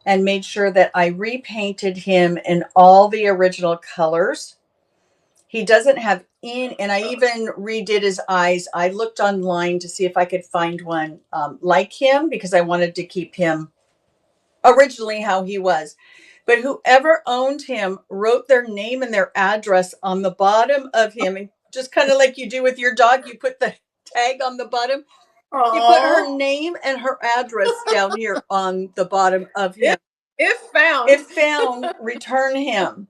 and made sure that I repainted him in all the original colors. He doesn't have and I even redid his eyes. I looked online to see if I could find one like him because I wanted to keep him originally how he was. But whoever owned him wrote their name and their address on the bottom of him. And just kind of like you do with your dog, you put the tag on the bottom. Aww. You put her name and her address down here on the bottom of him. If found, return him.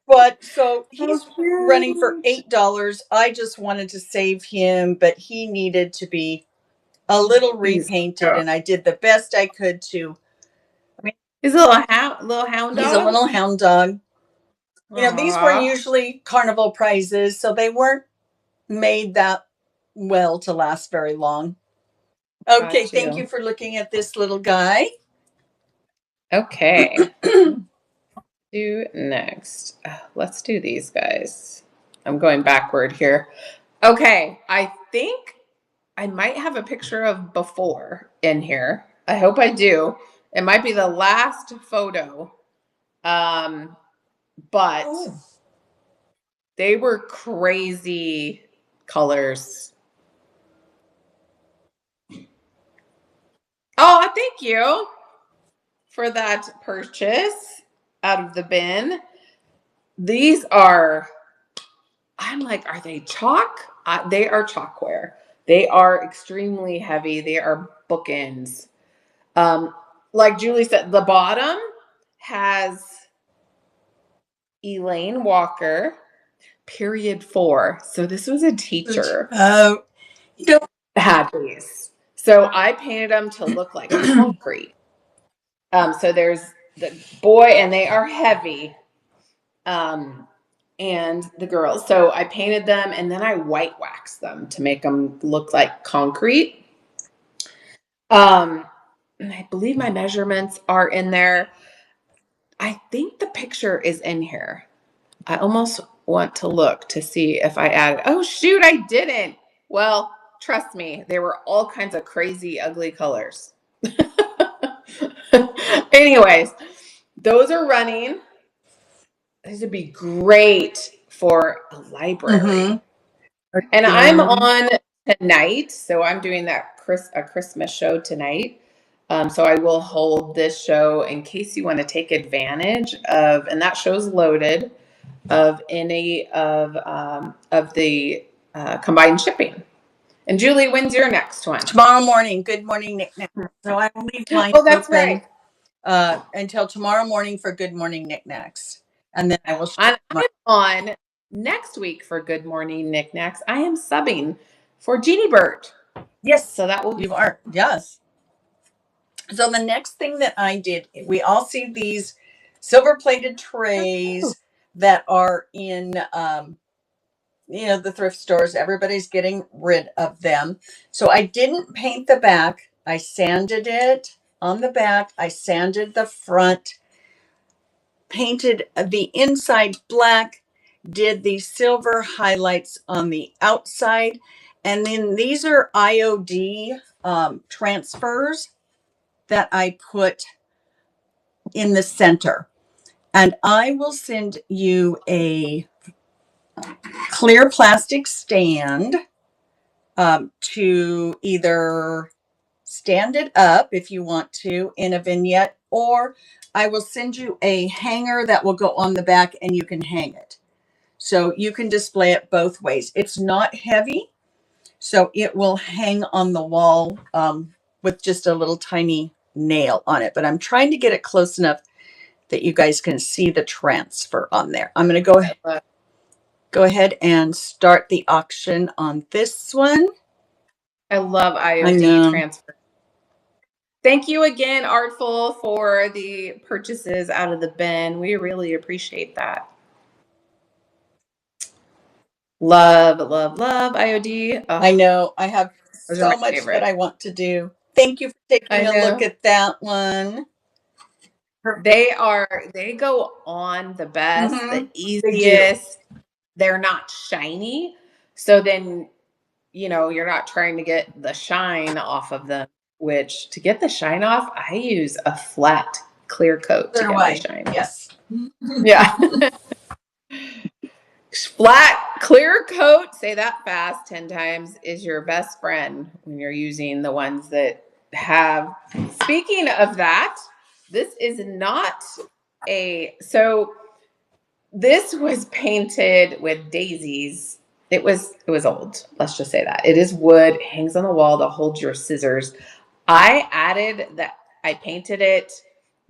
But so he's running for $8. I just wanted to save him, but he needed to be a little repainted, and I did the best I could to. He's a little hound dog. He's a little hound dog. You know, these were usually carnival prizes, so they weren't made that well to last very long. Okay, thank you for looking at this little guy. Okay. Do next. Let's do these guys. I'm going backward here. Okay, I think I might have a picture of before in here. I hope I do. It might be the last photo. But they were crazy colors. Oh, thank you for that purchase out of the bin. These are, I'm like, are they chalk? They are chalkware. They are extremely heavy. They are bookends. Like Julie said, the bottom has Elaine Walker, period 4. So this was a teacher. Had these. So I painted them to look like concrete. So there's the boy, and they are heavy. And the girls. So I painted them and then I white waxed them to make them look like concrete. And I believe my measurements are in there. I think the picture is in here. I almost want to look to see if I added. Oh, shoot, I didn't. Well, trust me, they were all kinds of crazy, ugly colors. Anyways, those are running. These would be great for a library. Mm-hmm. And I'm on tonight, so I'm doing a Christmas show tonight. So I will hold this show in case you want to take advantage of, and that show's loaded, of any of the combined shipping. And Julie, when's your next one? Tomorrow morning. Good morning, knickknacks. So I will leave mine open until tomorrow morning for Good Morning Knickknacks. And then I will I'm on next week for Good Morning Knickknacks. I am subbing for Jeannie Bird. Yes. So that will be fun. Yes. So the next thing that I did, we all see these silver-plated trays that are in, the thrift stores. Everybody's getting rid of them. So I didn't paint the back. I sanded it on the back. I sanded the front, painted the inside black, did the silver highlights on the outside. And then these are IOD transfers that I put in the center. And I will send you a clear plastic stand to either stand it up if you want to in a vignette, or I will send you a hanger that will go on the back and you can hang it. So you can display it both ways. It's not heavy, so it will hang on the wall with just a little tiny nail on it. But I'm trying to get it close enough that you guys can see the transfer on there. I'm going to go ahead and start the auction on this one. I love IOD transfer. Thank you again, Artful, for the purchases out of the bin. We really appreciate that. Love, love, love IOD. I know. I have so much favorite. That I want to do. Thank you for taking a look at that one. They go on the best, the easiest. They're not shiny. So then, you know, you're not trying to get the shine off of them, which to get the shine off, I use a flat clear coat to get my shine. Yes. Yeah. Flat clear coat, say that fast 10 times, is your best friend when you're using the ones that have. Speaking of that, this is not so this was painted with daisies. It was old. Let's just say that. It is wood, hangs on the wall to hold your scissors. I added that. I painted it,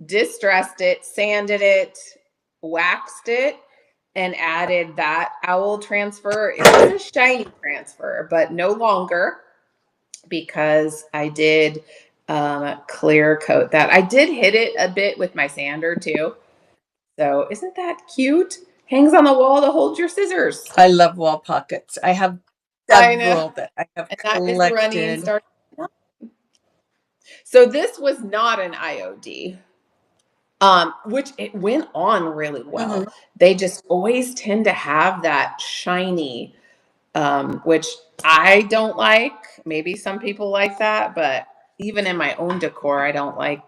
distressed it, sanded it, waxed it, and added that owl transfer. It was a shiny transfer, but no longer, because I did clear coat that. I did hit it a bit with my sander too. So isn't that cute? Hangs on the wall to hold your scissors. I love wall pockets. I have several that I have collected. That is running starting. So this was not an IOD, which it went on really well. They just always tend to have that shiny, which I don't like. Maybe some people like that, but even in my own decor, I don't like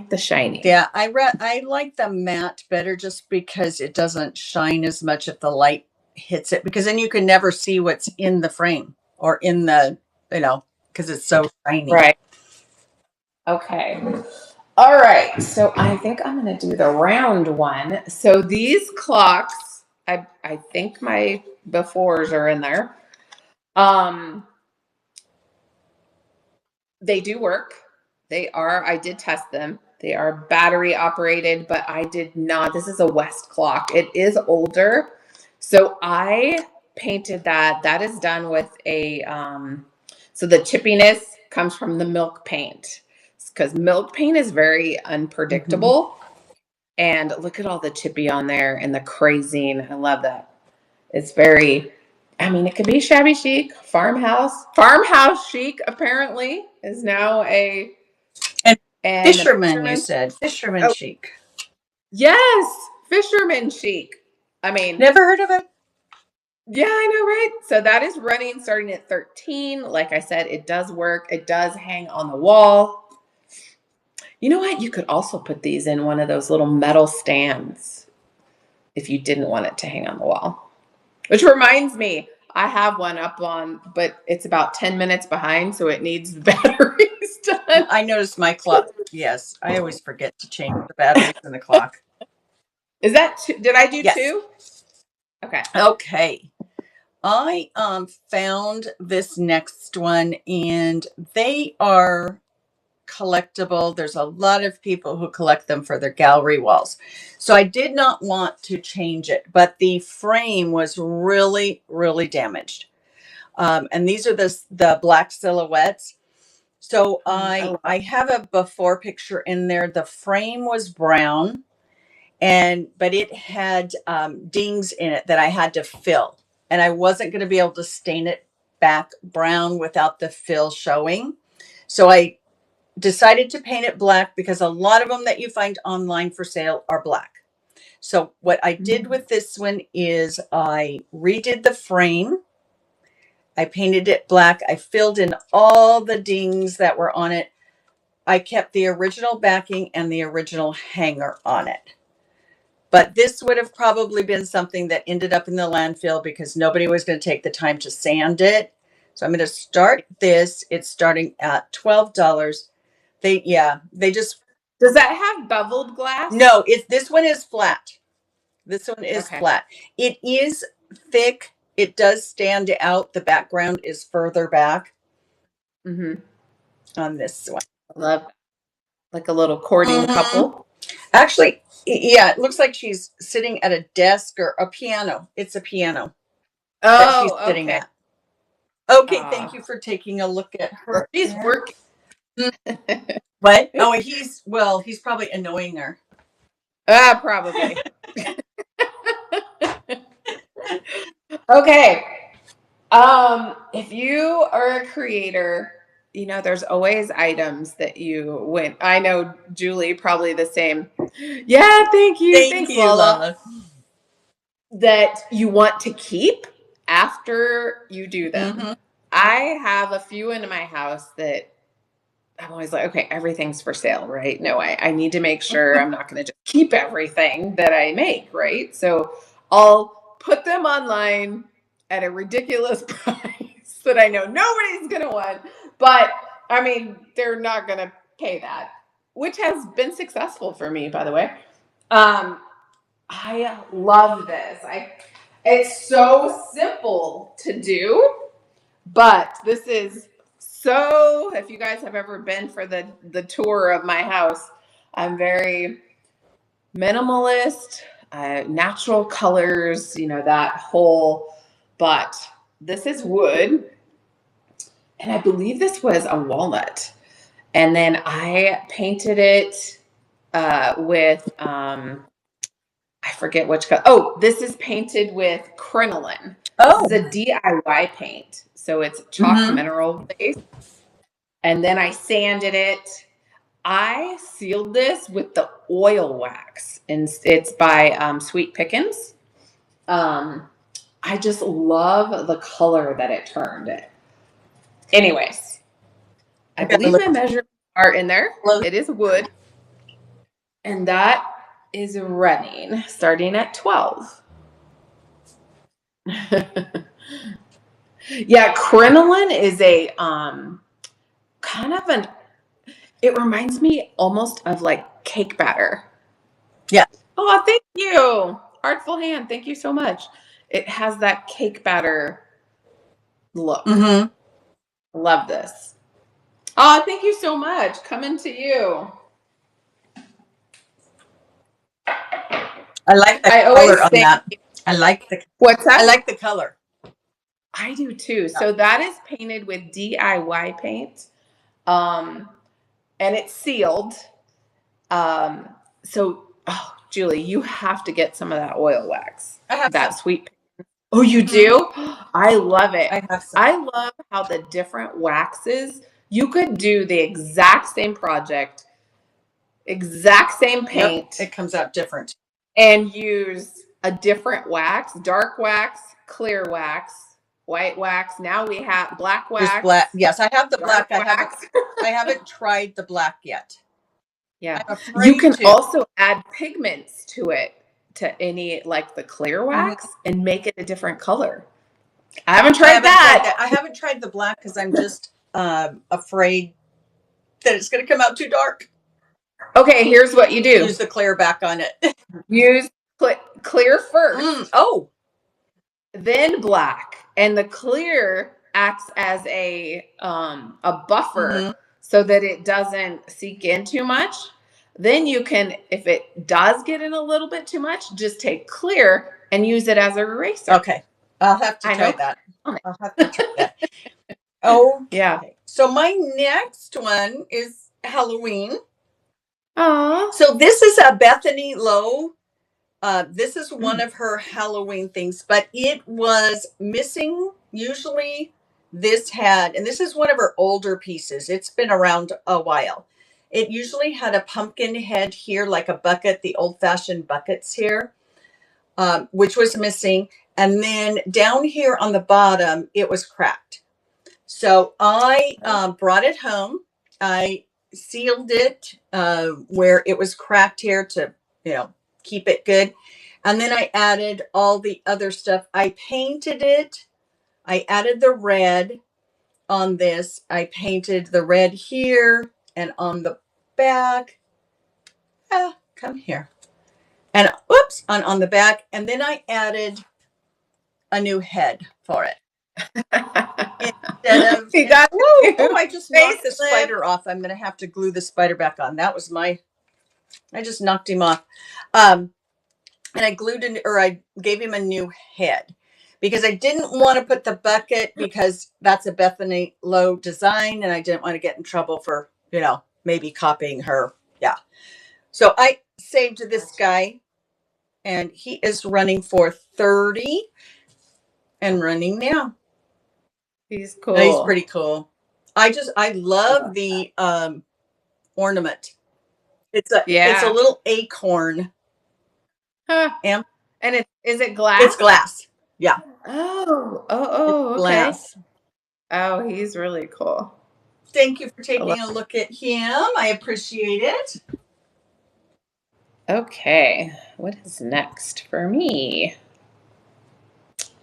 the shiny. Yeah, I like the matte better just because it doesn't shine as much if the light hits it, because then you can never see what's in the frame or in the, you know, because it's so shiny. Right. Okay. All right. So I think I'm going to do the round one. So these clocks, I think my befores are in there. They do work. I did test them. They are battery operated, but I did not. This is a West clock. It is older. So I painted that. That is done with a, so the chippiness comes from the milk paint, because milk paint is very unpredictable. And look at all the chippy on there and the crazing. I love that. It's very, I mean, it could be shabby chic, farmhouse. Farmhouse chic apparently is now a and fisherman, you said fisherman chic. Yes, fisherman chic. I mean, never heard of it. Yeah, I know, right? So that is running starting at 13. Like I said, it does work. It does hang on the wall. You know what? You could also put these in one of those little metal stands if you didn't want it to hang on the wall. Which reminds me, I have one up on, but it's about 10 minutes behind, so it needs the batteries done. I noticed my clock. Yes, I always forget to change the batteries in the clock. Is that did I do two? Okay. Okay. I found this next one, and they are collectible. There's a lot of people who collect them for their gallery walls. So I did not want to change it, but the frame was really, really damaged. And these are the black silhouettes. So I have a before picture in there. The frame was brown, but it had dings in it that I had to fill. And I wasn't going to be able to stain it back brown without the fill showing. So I decided to paint it black, because a lot of them that you find online for sale are black. So what I did with this one is I redid the frame. I painted it black. I filled in all the dings that were on it. I kept the original backing and the original hanger on it. But this would have probably been something that ended up in the landfill because nobody was going to take the time to sand it. So I'm going to start this. It's starting at $12. They just. Does that have beveled glass? No, this one is flat. This one is flat. It is thick. It does stand out. The background is further back on this one. I love that. Like a little courting couple. Actually, yeah, it looks like she's sitting at a desk or a piano. It's a piano that she's sitting at. Okay, thank you for taking a look at her. She's working. What? Oh, he's probably annoying her. Probably. Okay. If you are a creator, you know, there's always items that you win. I know Julie, probably the same. Yeah, thank you. Thanks, Lola. That you want to keep after you do them. I have a few in my house that I'm always like, okay, everything's for sale, right? No, I need to make sure I'm not going to just keep everything that I make, right? So I'll put them online at a ridiculous price that I know nobody's going to want. But I mean, they're not going to pay that, which has been successful for me, by the way. I love this. It's so simple to do, but this is so, if you guys have ever been for the tour of my house, I'm very minimalist, natural colors, you know, that whole, but this is wood. And I believe this was a walnut. And then I painted it with, I forget which color. Oh, this is painted with crinoline. Oh. This is a DIY paint. So it's chalk mineral base. And then I sanded it. I sealed this with the oil wax. And it's by Sweet Pickens. I just love the color that it turned it. Anyways, I believe my measurements are in there. It is wood. And that is running starting at 12. Yeah, crinoline is a kind of it reminds me almost of like cake batter. Yeah. Oh, thank you. Artful hand. Thank you so much. It has that cake batter look. Love this. Oh, thank you so much. Coming to you. I like the color on that. I like the. What's that? I like the color. I do too. Yeah. So that is painted with DIY paint. And it's sealed. So, oh, Julie, you have to get some of that oil wax. I have that sweet. Oh, you do? I love it. I have some. I love how the different waxes, you could do the exact same project, exact same paint. Yep, it comes out different. And use a different wax, dark wax, clear wax, white wax. Now we have black wax. There's black. Yes, I have the black. I haven't tried the black yet. Yeah. You can also add pigments to it, to any, like the clear wax, and make it a different color. I haven't tried that. I haven't tried the black because I'm just afraid that it's going to come out too dark. Okay, here's what you do. Use the clear back on it. Use clear first. Then black. And the clear acts as a buffer so that it doesn't seep in too much. Then you can, if it does get in a little bit too much, just take clear and use it as an eraser. Okay. I'll have to try that. I'll have to try that. Oh, yeah. Okay. So my next one is Halloween. Aww. So this is a Bethany Lowe. This is one of her Halloween things, but it was missing. Usually this had, and this is one of her older pieces. It's been around a while. It usually had a pumpkin head here, like a bucket, the old-fashioned buckets here, which was missing. And then down here on the bottom, it was cracked. So I brought it home. I sealed it where it was cracked here to, keep it good. And then I added all the other stuff. I painted it. I added the red on this. I painted the red here and on the back. Come here. And whoops, on the back. And then I added a new head for it. Instead of, you got I just knocked the spider off. I'm going to have to glue the spider back on. That was I just knocked him off. And I I gave him a new head because I didn't want to put the bucket because that's a Bethany Lowe design. And I didn't want to get in trouble for, maybe copying her. Yeah. So I saved this guy and he is running for 30 and running now. He's cool. He's pretty cool. I love the ornament. It's a little acorn. Huh. And is it glass? It's glass. Yeah. Oh, okay. Glass. Oh, he's really cool. Thank you for taking a look at him. I appreciate it. Okay, what is next for me?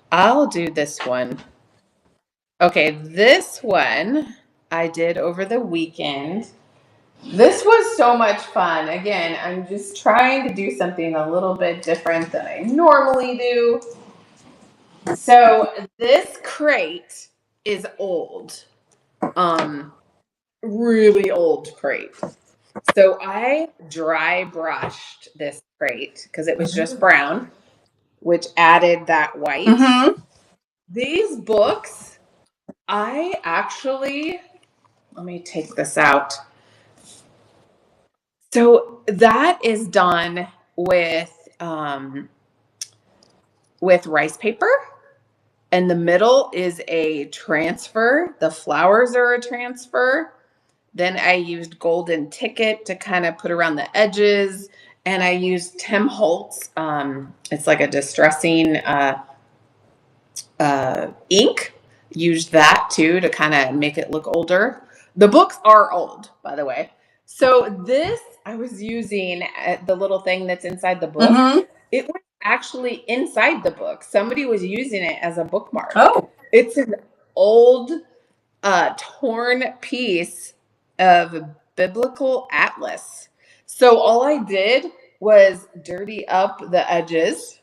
I'll do this one. Okay, this one I did over the weekend. This was so much fun. Again, I'm just trying to do something a little bit different than I normally do. So this crate is old. Really old crate. So I dry brushed this crate because it was just brown, which added that white. Mm-hmm. These books, let me take this out. So that is done with rice paper, and the middle is a transfer. The flowers are a transfer. Then I used golden ticket to kind of put around the edges, and I used Tim Holtz. It's like a distressing ink. Used that too to kind of make it look older. The books are old, by the way. So this, I was using the little thing that's inside the book. Mm-hmm. It was actually inside the book. Somebody was using it as a bookmark. Oh. It's an old, torn piece of biblical atlas. So all I did was dirty up the edges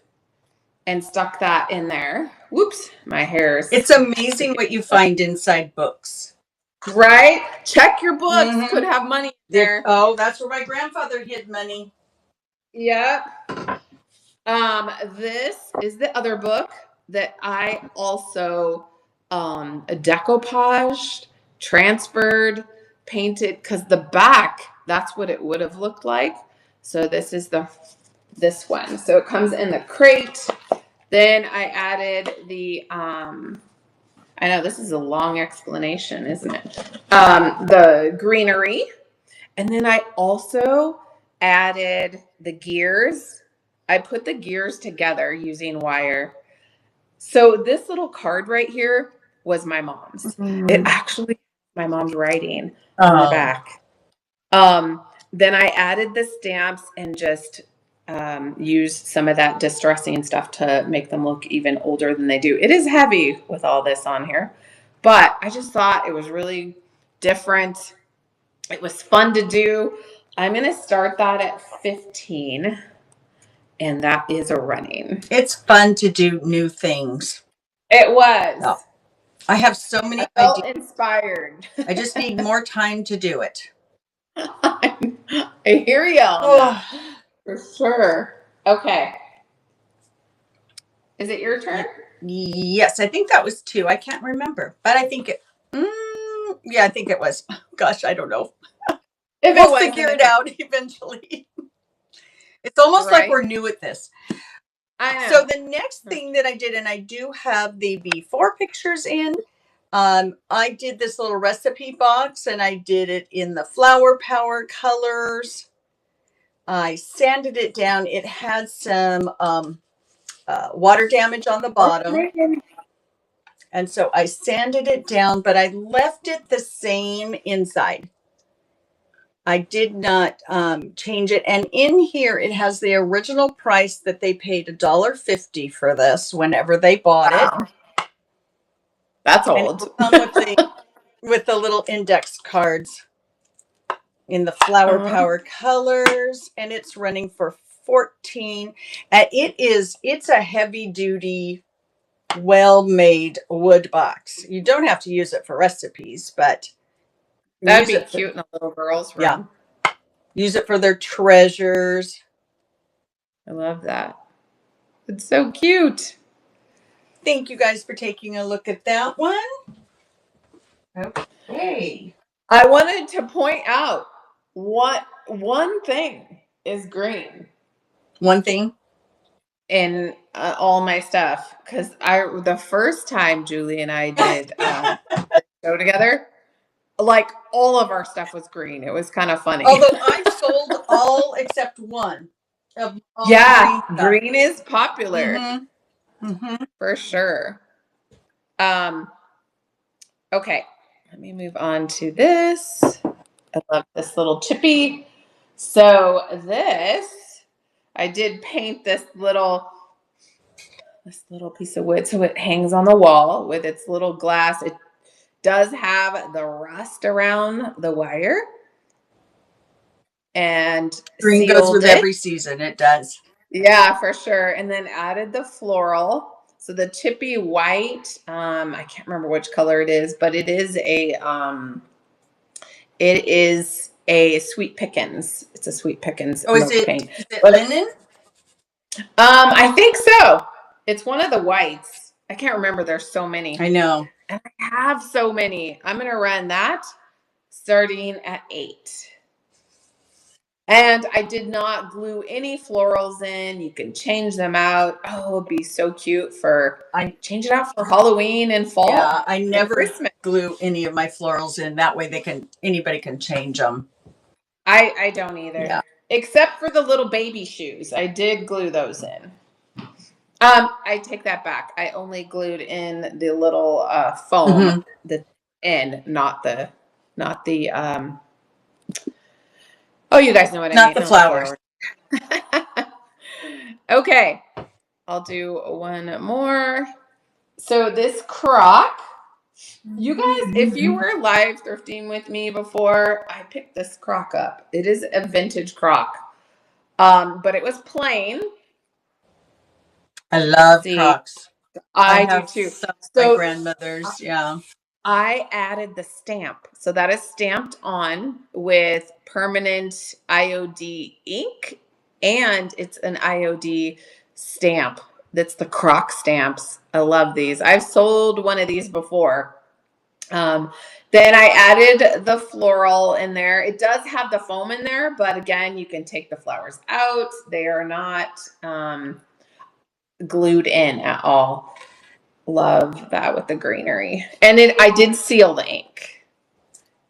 and stuck that in there. Whoops, my hair's... It's amazing what you find inside books. Right? Check your books. Mm-hmm. Could have money in there. Oh, that's where my grandfather hid money. Yep. This is the other book that I also decoupaged, transferred, painted, because the back, that's what it would have looked like. So this is this one. So it comes in the crate. Then I added the, I know this is a long explanation, isn't it? The greenery. And then I also added the gears. I put the gears together using wire. So this little card right here was my mom's. Mm-hmm. It actually, my mom's writing on the back. Then I added the stamps and just used some of that distressing stuff to make them look even older than they do. It is heavy with all this on here, but I just thought it was really different. It was fun to do. I'm going to start that at 15, and that is a running. It's fun to do new things. It was. Oh. I have so many I felt inspired. I just need more time to do it. I hear you on that. For sure. Okay. Is it your turn? Yes, I think that was 2. I can't remember, but I think I think it was. Gosh, I don't know. We'll figure it out eventually. It's almost like we're new at this. I know. So the next thing that I did, and I do have the before pictures in, I did this little recipe box, and I did it in the flower power colors. I sanded it down. It had some water damage on the bottom. And so I sanded it down, but I left it the same inside. I did not change it. And in here, it has the original price that they paid $1.50 for this whenever they bought it. Wow. That's And it old. will come with the little index cards in the Flower Power colors, and it's running for 14. It's a heavy duty, well-made wood box. You don't have to use it for recipes, but That'd be cute in a little girl's room. Yeah. Use it for their treasures. I love that. It's so cute. Thank you guys for taking a look at that one. Okay. I wanted to point out what one thing is green. One thing in all my stuff, because the first time Julie and I did the show together, like all of our stuff was green. It was kind of funny. Although I've sold all except one of all yeah, the green is popular Mm-hmm. for sure. Okay, let me move on to this. I love this little chippy. So this, I did paint this little piece of wood so it hangs on the wall with its little glass. It does have the rust around the wire. And green goes with every season. It does. Yeah, for sure. And then added the floral. So the chippy white, I can't remember which color it is, but it is a Sweet Pickens. It's a Sweet Pickens milk paint. Is it linen? I think so. It's one of the whites. I can't remember. There's so many. I know. And I have so many. I'm going to run that starting at 8. And I did not glue any florals in. You can change them out. Oh, it'd be so cute change it out for Halloween and fall. Yeah, I never glue any of my florals in. That way anybody can change them. I don't either. Yeah. Except for the little baby shoes. I did glue those in. I take that back. I only glued in the little foam that's in, not the oh, you guys know what I mean. Not the flowers. Okay. I'll do one more. So this crock, you guys, if you were live thrifting with me before, I picked this crock up. It is a vintage crock. But it was plain. I love crocks. I do too. My grandmother's, yeah. I added the stamp. So that is stamped on with permanent IOD ink, and it's an IOD stamp. That's the crock stamps. I love these. I've sold one of these before. Then I added the floral in there. It does have the foam in there, but again, you can take the flowers out. They are not glued in at all. Love that with the greenery. And I did seal the ink.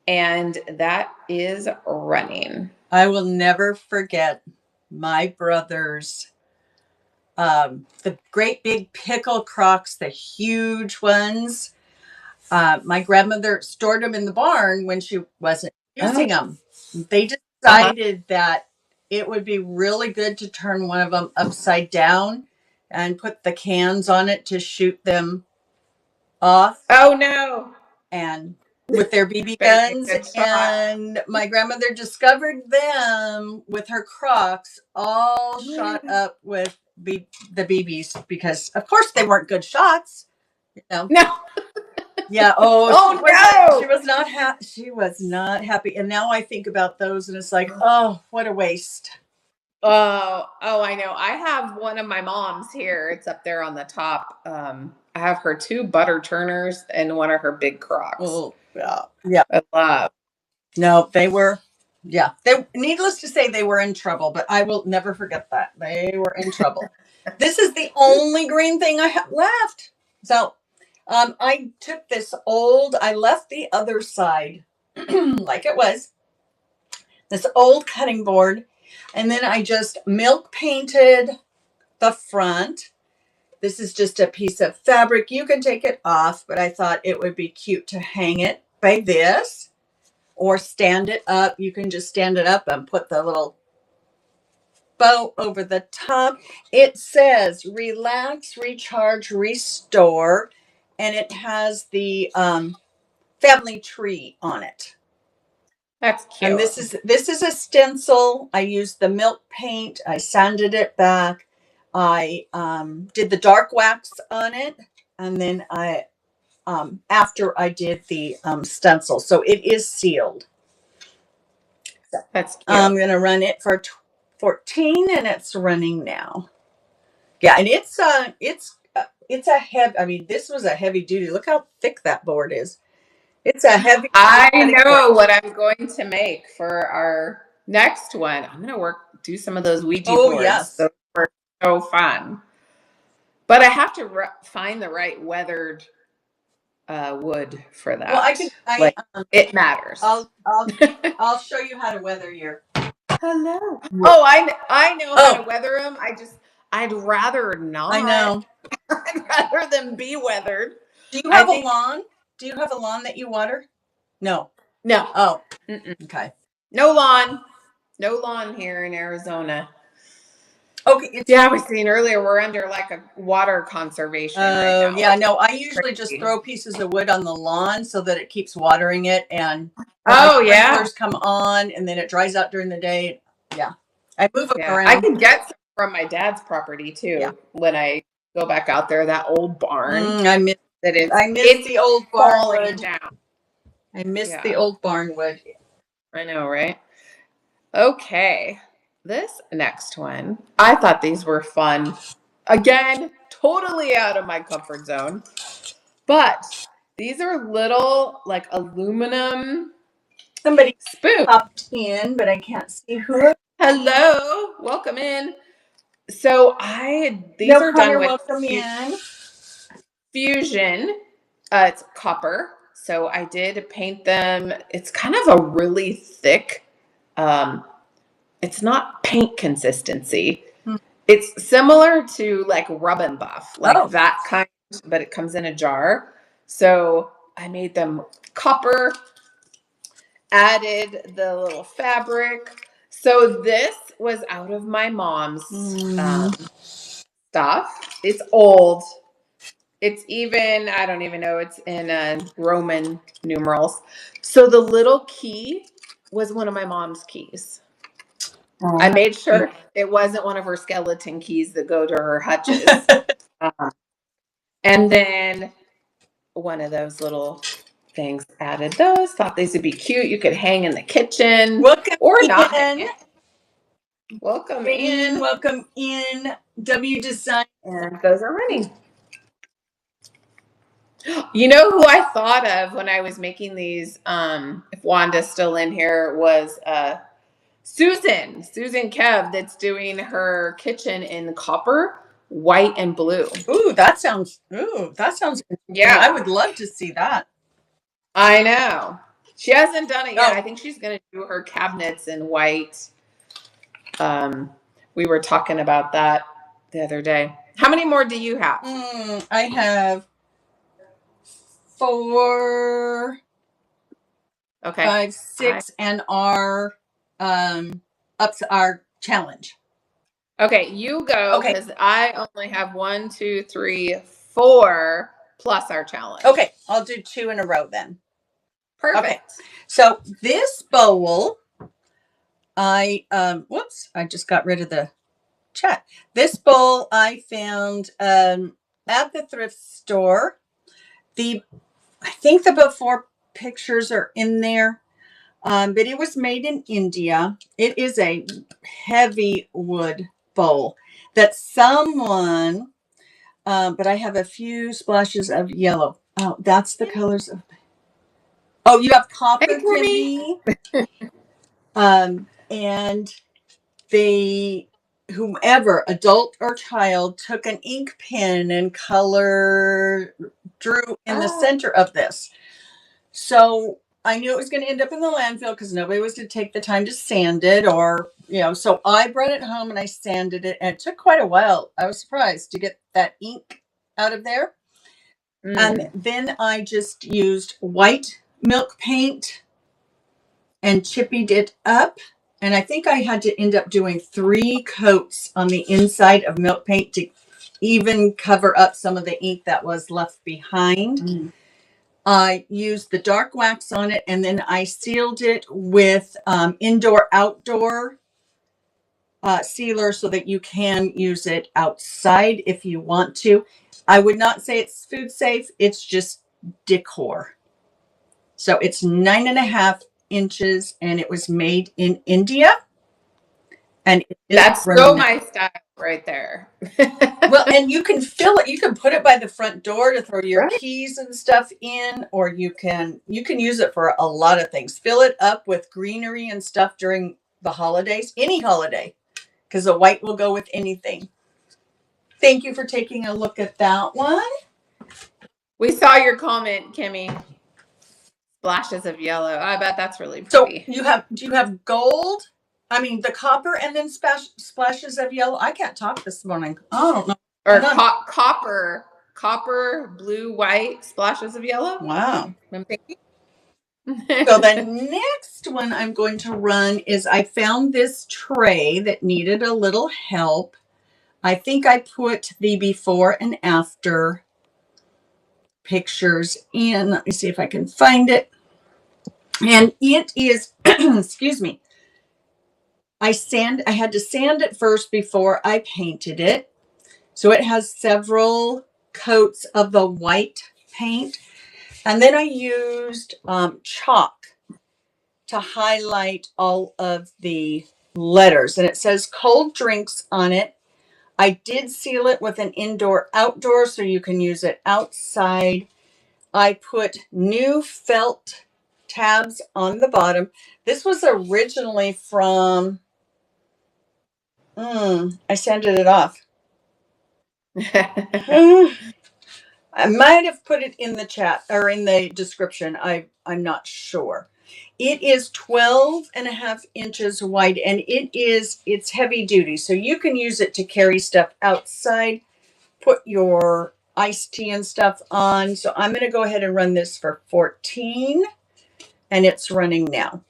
And that is running. I will never forget my brother's the great big pickle crocks, the huge ones. My grandmother stored them in the barn when she wasn't using them. They decided that it would be really good to turn one of them upside down and put the cans on it to shoot them off. Oh no. And with their BB guns, and my grandmother discovered them with her Crocs all shot up with the BBs, because of course they weren't good shots. You know? No. Yeah. Oh no. She was not happy. She was not happy. And now I think about those, and it's like, oh, what a waste. Oh, I know. I have one of my mom's here. It's up there on the top. I have her 2 butter turners and one of her big Crocs. Oh, yeah. I love. No, they were. Yeah. Needless to say, they were in trouble, but I will never forget that. They were in trouble. This is the only green thing I have left. So I took this I left the other side like it was, this old cutting board, and then I just milk painted the front. This is just a piece of fabric. You can take it off, but I thought it would be cute to hang it by this. or stand it up. You can just stand it up and put the little bow over the top. It says relax, recharge, restore, and it has the family tree on it. That's cute. And this is a stencil. I used the milk paint. I sanded it back. I did the dark wax on it, and then I after I did the stencil, so it is sealed. That's cute. I'm gonna run it for 14, and it's running now. Yeah, and it's a heavy. I mean, this was a heavy duty. Look how thick that board is. It's a heavy. I know what I'm going to make for our next one. I'm going to do some of those Ouija boards. Yes. Those are so fun. But I have to find the right weathered wood for that. Well, it matters. I'll show you how to weather your. Hello. Oh, I know how to weather them. I'd rather not. I know. I'd rather them be weathered. Do you have a lawn? Do you have a lawn that you water? No. Oh. Okay. No lawn. No lawn here in Arizona. Okay. I was saying earlier, we're under like a water conservation right now. Yeah, no, I usually just throw pieces of wood on the lawn so that it keeps watering it, and sprinklers come on, and then it dries out during the day. Yeah. I move them around. I can get some from my dad's property too when I go back out there. That old barn. I miss the old barn wood. Down. I miss the old barn wood. I know, right? Okay. This next one, I thought these were fun. Again, totally out of my comfort zone. But these are little, like, aluminum Somebody spoons. Popped in, but I can't see who. Hello. Welcome in. So these are done with fusion. It's copper. So I did paint them. It's kind of a really thick, it's not paint consistency. It's similar to like Rub and Buff, like that kind, but it comes in a jar. So I made them copper, added the little fabric. So this was out of my mom's stuff. It's old. It's even, I don't even know, it's in Roman numerals. So the little key was one of my mom's keys. I made sure it wasn't one of her skeleton keys that go to her hutches. And then one of those little things, added those. Thought these would be cute. You could hang in the kitchen. Welcome or in. not. Welcome in. Welcome in. W Design. And those are running. You know who I thought of when I was making these, if Wanda's still in here, was Susan Kev, that's doing her kitchen in copper, white, and blue. That sounds yeah. I would love to see that. I know. She hasn't done it yet. I think she's going to do her cabinets in white. We were talking about that the other day. How many more do you have? I have 4, 5, 6, and our challenge. Okay, you go, because I only have 1, 2, 3, 4 plus our challenge. Okay, I'll do 2 in a row then. Perfect. Okay. So this bowl, I just got rid of the chat. This bowl I found at the thrift store. I think the before pictures are in there, but it was made in India. It is a heavy wood bowl that someone, but I have a few splashes of yellow. Oh, that's the colors of. Oh, you have copper, Kimmy. And whomever, adult or child, took an ink pen and drew in the center of this. So I knew it was going to end up in the landfill because nobody was going to take the time to sand it, or, so I brought it home and I sanded it, and it took quite a while. I was surprised to get that ink out of there. And then I just used white milk paint and chippied it up. And I think I had to end up doing 3 coats on the inside of milk paint to even cover up some of the ink that was left behind. Mm. I used the dark wax on it, and then I sealed it with indoor-outdoor sealer so that you can use it outside if you want to. I would not say it's food safe. It's just decor. So it's 9.5 inches, and it was made in India. And that's so my style right there. Well, and you can fill it. You can put it by the front door to throw your keys and stuff in, or you can use it for a lot of things. Fill it up with greenery and stuff during the holidays, any holiday, because the white will go with anything. Thank you for taking a look at that one. We saw your comment, Kimmy. Splashes of yellow. I bet that's really pretty. So do you have gold? I mean, the copper and then splashes of yellow. I can't talk this morning. I don't know. Or copper, blue, white, splashes of yellow. Wow. I'm thinking. So the next one I'm going to run is I found this tray that needed a little help. I think I put the before and after pictures in. Let me see if I can find it. And it is, excuse me, I had to sand it first before I painted it. So it has several coats of the white paint. And then I used chalk to highlight all of the letters. And it says cold drinks on it. I did seal it with an indoor-outdoor so you can use it outside. I put new felt tabs on the bottom. This was originally from, I sanded it off. I might have put it in the chat or in the description. I'm not sure. It is 12.5 inches wide, and it's heavy duty. So you can use it to carry stuff outside, put your iced tea and stuff on. So I'm going to go ahead and run this for 14, and it's running now.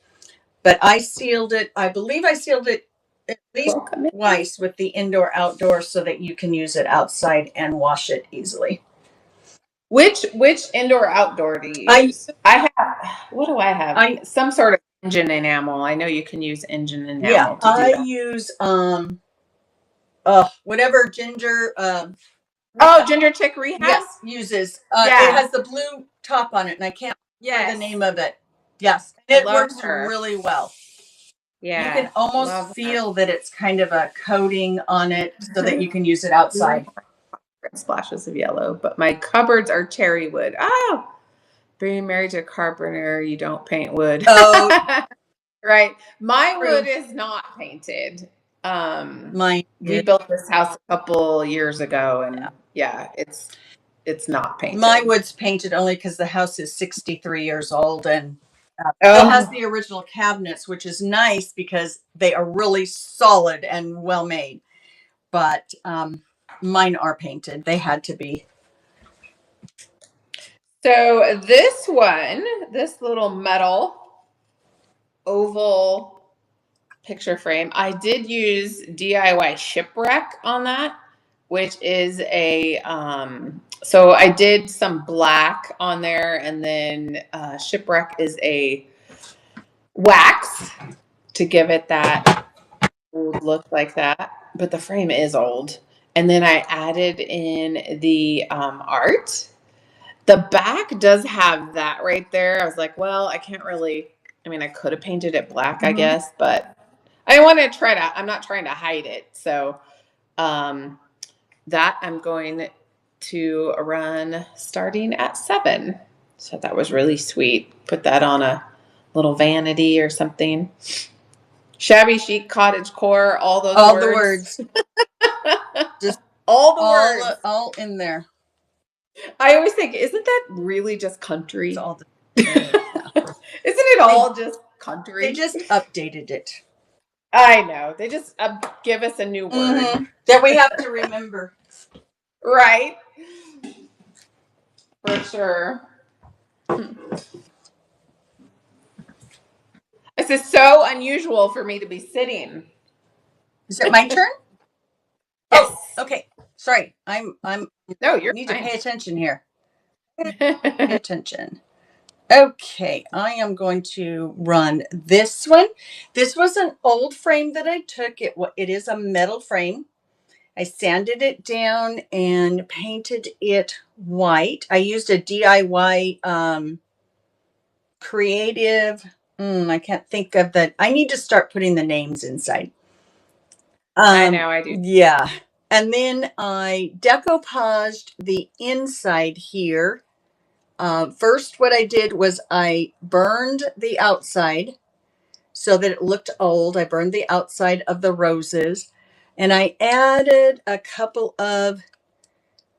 But I sealed it. I believe I sealed it at least twice with the indoor-outdoor so that you can use it outside and wash it easily. Which indoor outdoor do you use? I have, what do I have? Some sort of engine enamel. I know you can use engine enamel to do that. I use whatever Ginger Ginger Chicory uses. It has the blue top on it, and I can't remember the name of it. Yes. It works really well. Yeah. You can almost feel that it's kind of a coating on it so that you can use it outside. Splashes of yellow, but my cupboards are cherry wood. Oh, being married to a carpenter, you don't paint wood. Oh, right. My wood is not painted. We built this house a couple years ago, and it's not painted. My wood's painted only because the house is 63 years old and still has the original cabinets, which is nice because they are really solid and well made. But mine are painted. They had to be. So this little metal oval picture frame, I did use DIY Shipwreck on that, which is a, so I did some black on there, and then Shipwreck is a wax to give it that old look like that, but the frame is old. And then I added in the art. The back does have that right there. I was like, well, I can't really, I mean, I could have painted it black, I guess, but I want to try to, I'm not trying to hide it. So that I'm going to run starting at 7. So that was really sweet. Put that on a little vanity or something. Shabby chic, cottage core, all those all words. The words. Just all the words. All in there. I always think, isn't that really just country? It's all Isn't it all just country? They just updated it. I know. They just give us a new word. That we have to remember. Right. For sure. This is so unusual for me to be sitting. Is it my turn? Yes. Oh, okay. Sorry. No, you're need fine. to pay attention here. Pay attention. Okay, I am going to run this one. This was an old frame that I took. It is a metal frame. I sanded it down and painted it white. I used a DIY creative. I can't think of that. I need to start putting the names inside. I know I do. Yeah. And then I decoupaged the inside here. First, what I did was I burned the outside so that it looked old. I burned the outside of the roses and I added a couple of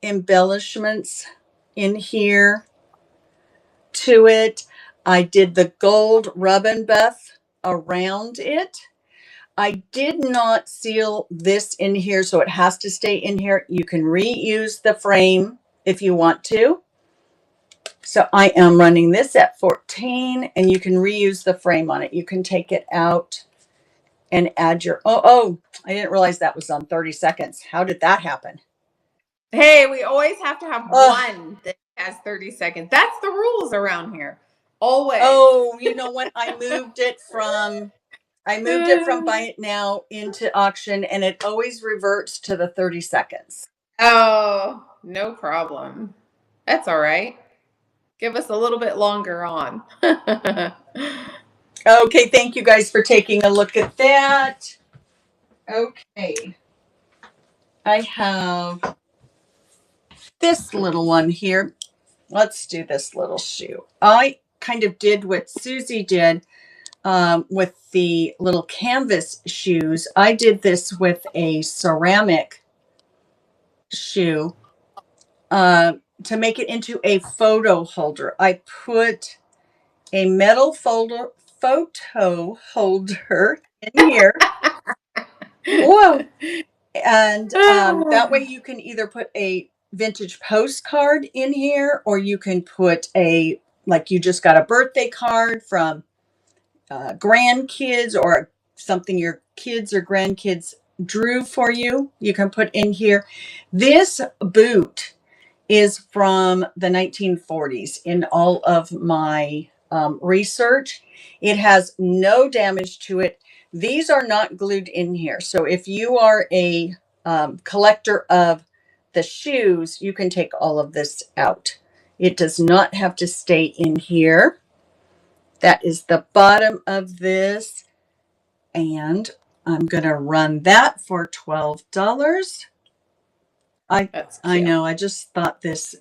embellishments in here to it. I did the gold rub and buff around it. I did not seal this in here, so it has to stay in here. You can reuse the frame if you want to. So I am running this at 14 and you can reuse the frame on it. You can take it out and add your, oh, I didn't realize that was on 30 seconds. How did that happen? Hey, we always have to have one that has 30 seconds. That's the rules around here. Always. Oh, you know what? I moved it from buy it now into auction and it always reverts to the 30 seconds. Oh, no problem. That's all right. Give us a little bit longer on. Okay, thank you guys for taking a look at that. Okay. I have this little one here. Let's do this little shoe. I kind of did what Susie did with the little canvas shoes. I did this with a ceramic shoe to make it into a photo holder. I put a metal photo holder in here. Whoa. And that way you can either put a vintage postcard in here or you can put like you just got a birthday card from grandkids or something your kids or grandkids drew for you. You can put in here. This boot is from the 1940s in all of my research. It has no damage to it. These are not glued in here. So if you are a collector of the shoes, you can take all of this out. It does not have to stay in here. That is the bottom of this. And I'm going to run that for $12. I know. I just thought this.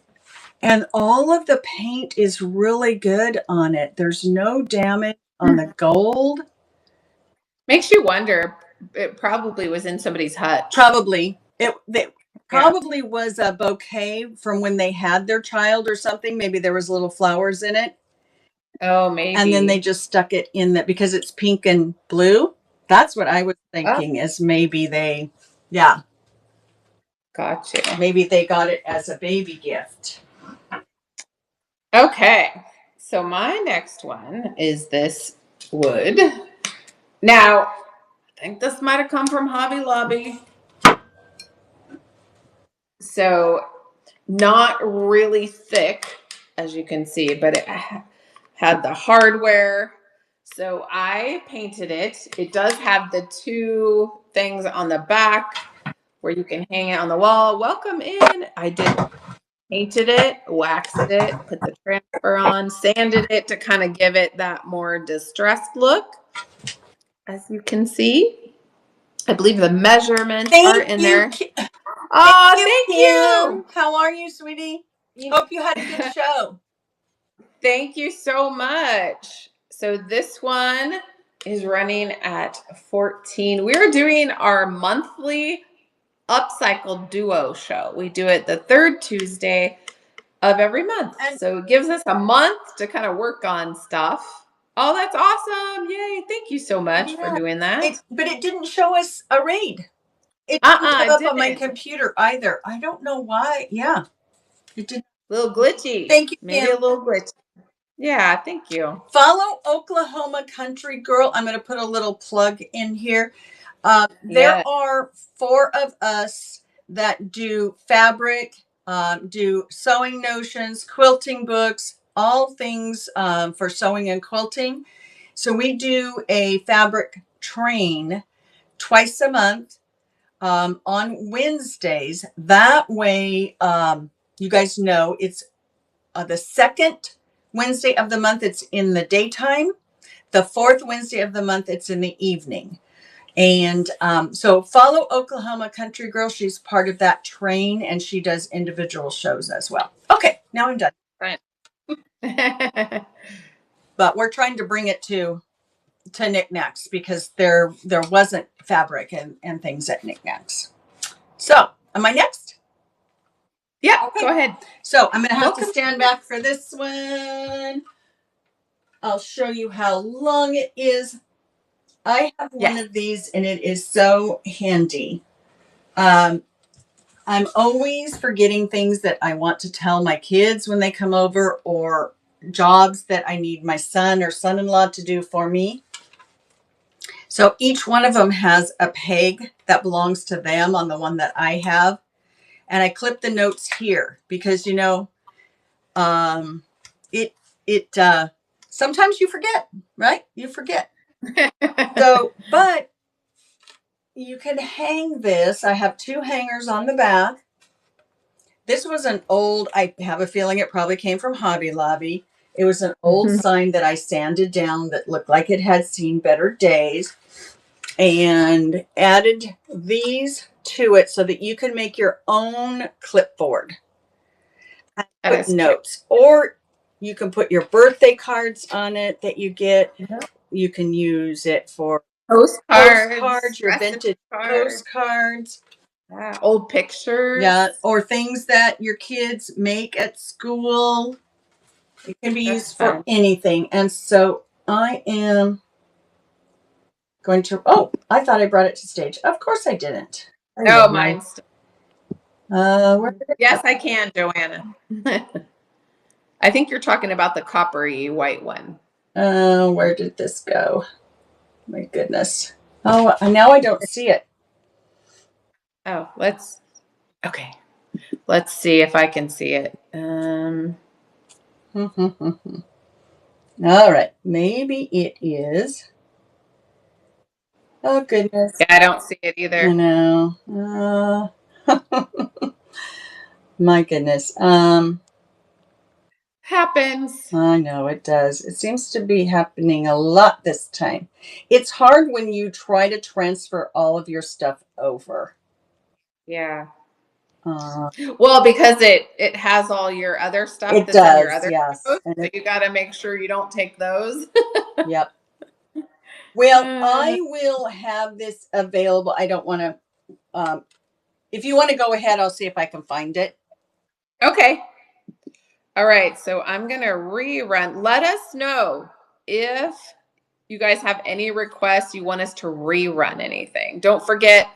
And all of the paint is really good on it. There's no damage on the gold. Makes you wonder. It probably was in somebody's hut. Probably. It probably was a bouquet from when they had their child or something. Maybe there was little flowers in it. Oh, maybe. And then they just stuck it in that because it's pink and blue. That's what I was thinking is maybe they, yeah. Gotcha. Maybe they got it as a baby gift. Okay. So my next one is this wood. Now, I think this might have come from Hobby Lobby. So not really thick, as you can see, but it had the hardware. So I painted it. It does have the two things on the back where you can hang it on the wall. Welcome in. I did painted it, waxed it, put the transfer on, sanded it to kind of give it that more distressed look. As you can see, I believe the measurements are in there. Oh, thank you. How are you, sweetie? Hope you had a good show. Thank you so much. So this one is running at 14. We're doing our monthly Upcycle duo show. We do it the third Tuesday of every month. And so it gives us a month to kind of work on stuff. Oh, that's awesome. Yay. Thank you so much for doing that. But it didn't show us a raid. It didn't come up on my computer either. I don't know why. Yeah. It did. A little glitchy. Thank you, Maybe a little glitchy. Yeah, thank you. Follow Oklahoma Country Girl. I'm going to put a little plug in here. There are 4 of us that do fabric, do sewing notions, quilting books, all things for sewing and quilting. So we do a fabric train twice a month on Wednesdays. That way, you guys know it's the second Wednesday of the month, it's in the daytime. The fourth Wednesday of the month, it's in the evening. And so follow Oklahoma Country Girl. She's part of that train, and she does individual shows as well. Okay, now I'm done. Right. But we're trying to bring it to Knickknacks because there wasn't fabric and things at Knickknacks. So am I next? Yeah, okay. Go ahead. So I'm going to have to stand back for this one. I'll show you how long it is. I have one of these, and it is so handy. I'm always forgetting things that I want to tell my kids when they come over, or jobs that I need my son or son-in-law to do for me. So each one of them has a peg that belongs to them on the one that I have. And I clip the notes here because, you know, sometimes you forget, right? You forget. So, but you can hang this. I have 2 hangers on the back. This was an old, I have a feeling it probably came from Hobby Lobby. It was an old sign that I sanded down that looked like it had seen better days, and added these to it so that you can make your own clipboard. Put notes, or you can put your birthday cards on it that you get. You can use it for postcards, your vintage postcards. Yeah, old pictures. Yeah, or things that your kids make at school. It can be used for anything. And so I am going to, I thought I brought it to stage. Of course I didn't. No, mine's. Yes, I can, Joanna. I think you're talking about the coppery white one. Where did this go? My goodness. Oh, now I don't see it. Oh, okay. Let's see if I can see it. All right. Maybe it is. Oh, goodness. Yeah, I don't see it either. I know. My goodness. Happens. I know it does. It seems to be happening a lot this time. It's hard when you try to transfer all of your stuff over. Yeah. Well, because it has all your other stuff. It that's does, in your other yes. shows, so you got to make sure you don't take those. Yep. Well, I will have this available. I don't want to. If you want to go ahead, I'll see if I can find it. Okay. All right. So I'm going to rerun. Let us know if you guys have any requests you want us to rerun anything. Don't forget,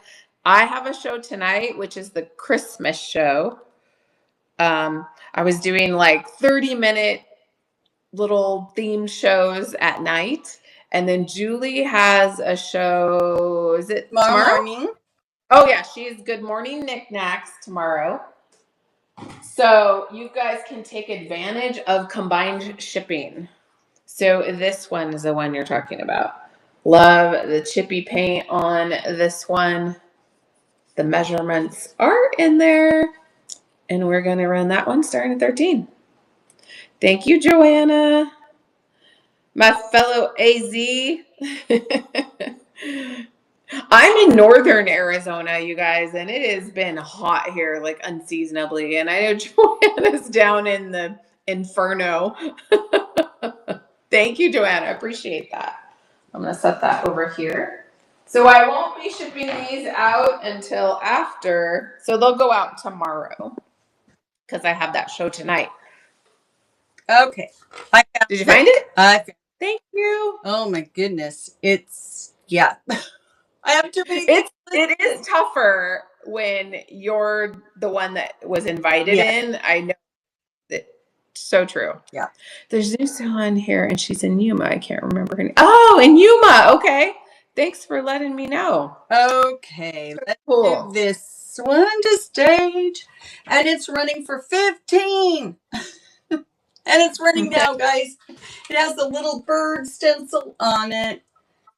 I have a show tonight, which is the Christmas show. I was doing like 30-minute little themed shows at night. And then Julie has a show. Is it tomorrow? Morning. Oh, yeah. She's Good Morning Knickknacks tomorrow. So you guys can take advantage of combined shipping. So this one is the one you're talking about. Love the chippy paint on this one. The measurements are in there. And we're going to run that one starting at 13. Thank you, Joanna. My fellow AZ. I'm in northern Arizona, you guys, and it has been hot here, like unseasonably. And I know Joanna's down in the inferno. Thank you, Joanna. I appreciate that. I'm going to set that over here. So I won't be shipping these out until after. So they'll go out tomorrow because I have that show tonight. Okay. Did you find it? Thank you. Oh my goodness. It's, yeah. I have too many. It is tougher when you're the one that was invited in. I know that So true. Yeah. There's this one here, and she's in Yuma. I can't remember her name. Oh, in Yuma. Okay. Thanks for letting me know. Okay. Let's give this one to Stage. And it's running for 15. And it's running now, guys. It has the little bird stencil on it.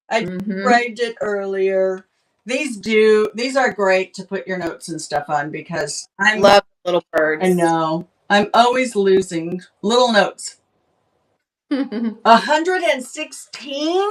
I described it earlier. These are great to put your notes and stuff on because I love little birds. I know. I'm always losing little notes. 116?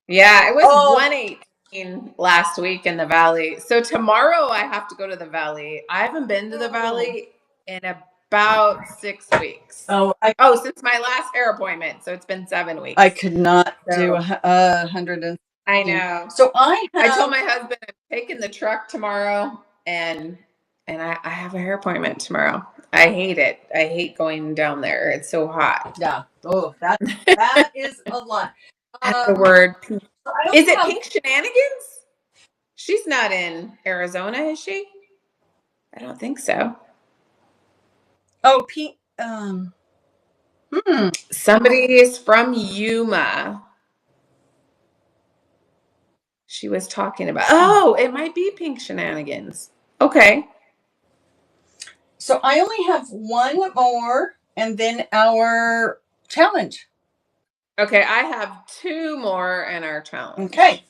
Yeah, it was 118 last week in the Valley. So tomorrow I have to go to the Valley. I haven't been to the Valley in about 6 weeks. Since my last hair appointment. So it's been 7 weeks. I could not do 100. I know. So I told my husband I'm taking the truck tomorrow, and I have a hair appointment tomorrow. I hate it. I hate going down there. It's so hot. Yeah. Oh, that is a lot. That's the word. Is it Pink Shenanigans? She's not in Arizona, is she? I don't think so. Oh, Pink. Somebody is from Yuma. She was talking about. Oh, it might be Pink Shenanigans. Okay. So I only have one more, and then our challenge. Okay, I have 2 more in our challenge. Okay.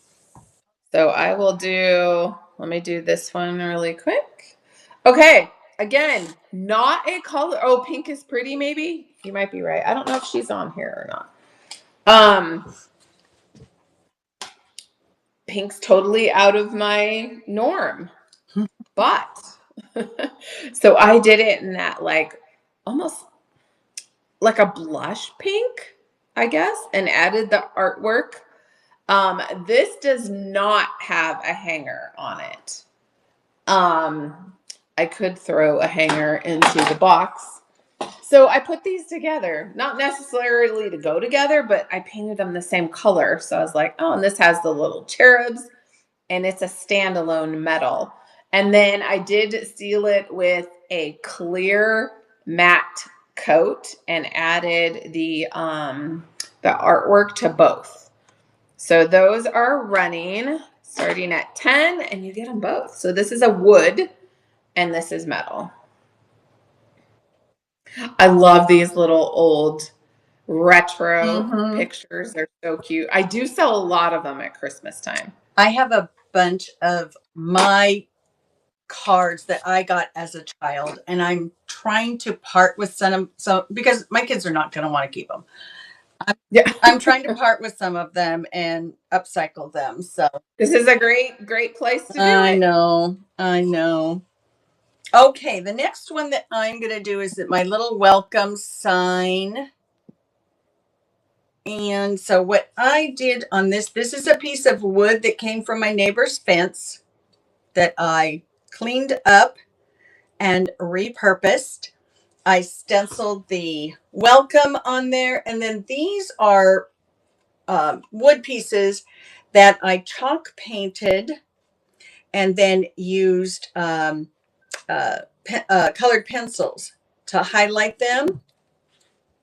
So I will do, let me do this one really quick. Okay, again, not a color. Oh, pink is pretty, maybe? You might be right. I don't know if she's on here or not. Pink's totally out of my norm. But, so I did it in that like, almost like a blush pink, I guess, and added the artwork. This does not have a hanger on it. I could throw a hanger into the box. So I put these together, not necessarily to go together, but I painted them the same color. So I was like, oh, and this has the little cherubs, and it's a standalone metal. And then I did seal it with a clear matte coat and added the artwork to both. So those are running starting at 10, and you get them both. So this is a wood and this is metal. I love these little old retro pictures. They're so cute. I do sell a lot of them at Christmas time. I have a bunch of my cards that I got as a child, and I'm trying to part with some because my kids are not going to want to keep them. I'm trying to part with some of them and upcycle them. So this is a great place to do it. I know. Okay, the next one that I'm going to do is my little welcome sign. And so what I did on this is a piece of wood that came from my neighbor's fence that I cleaned up and repurposed. I stenciled the welcome on there. And then these are wood pieces that I chalk painted and then used colored pencils to highlight them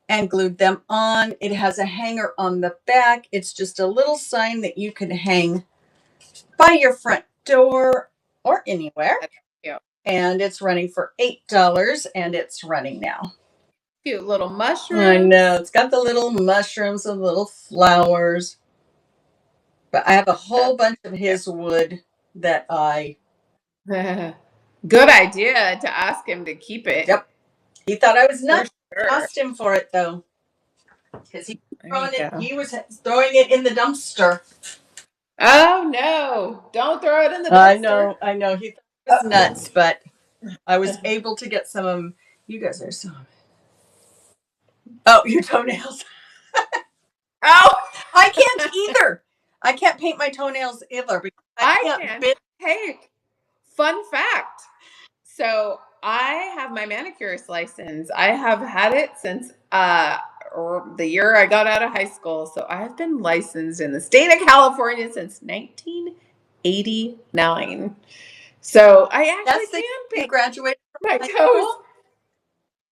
and glued them on. It has a hanger on the back. It's just a little sign that you can hang by your front door or anywhere. And it's running for $8, and it's running now. Cute little mushrooms. I know. It's got the little mushrooms and little flowers. But I have a whole bunch of his wood that I... Good idea to ask him to keep it. Yep. He thought I was nuts. Sure. I asked him for it, though. Because he was throwing it in the dumpster. Oh, no. Don't throw it in the dumpster. I know. He thought it was nuts, but I was able to get some of them. You guys are so... Oh, your toenails. Oh, I can't either. I can't paint my toenails either. Because I can. Hey, fun fact. So I have my manicurist license. I have had it since the year I got out of high school. So I have been licensed in the state of California since 1989. So I actually can paint graduated my toes.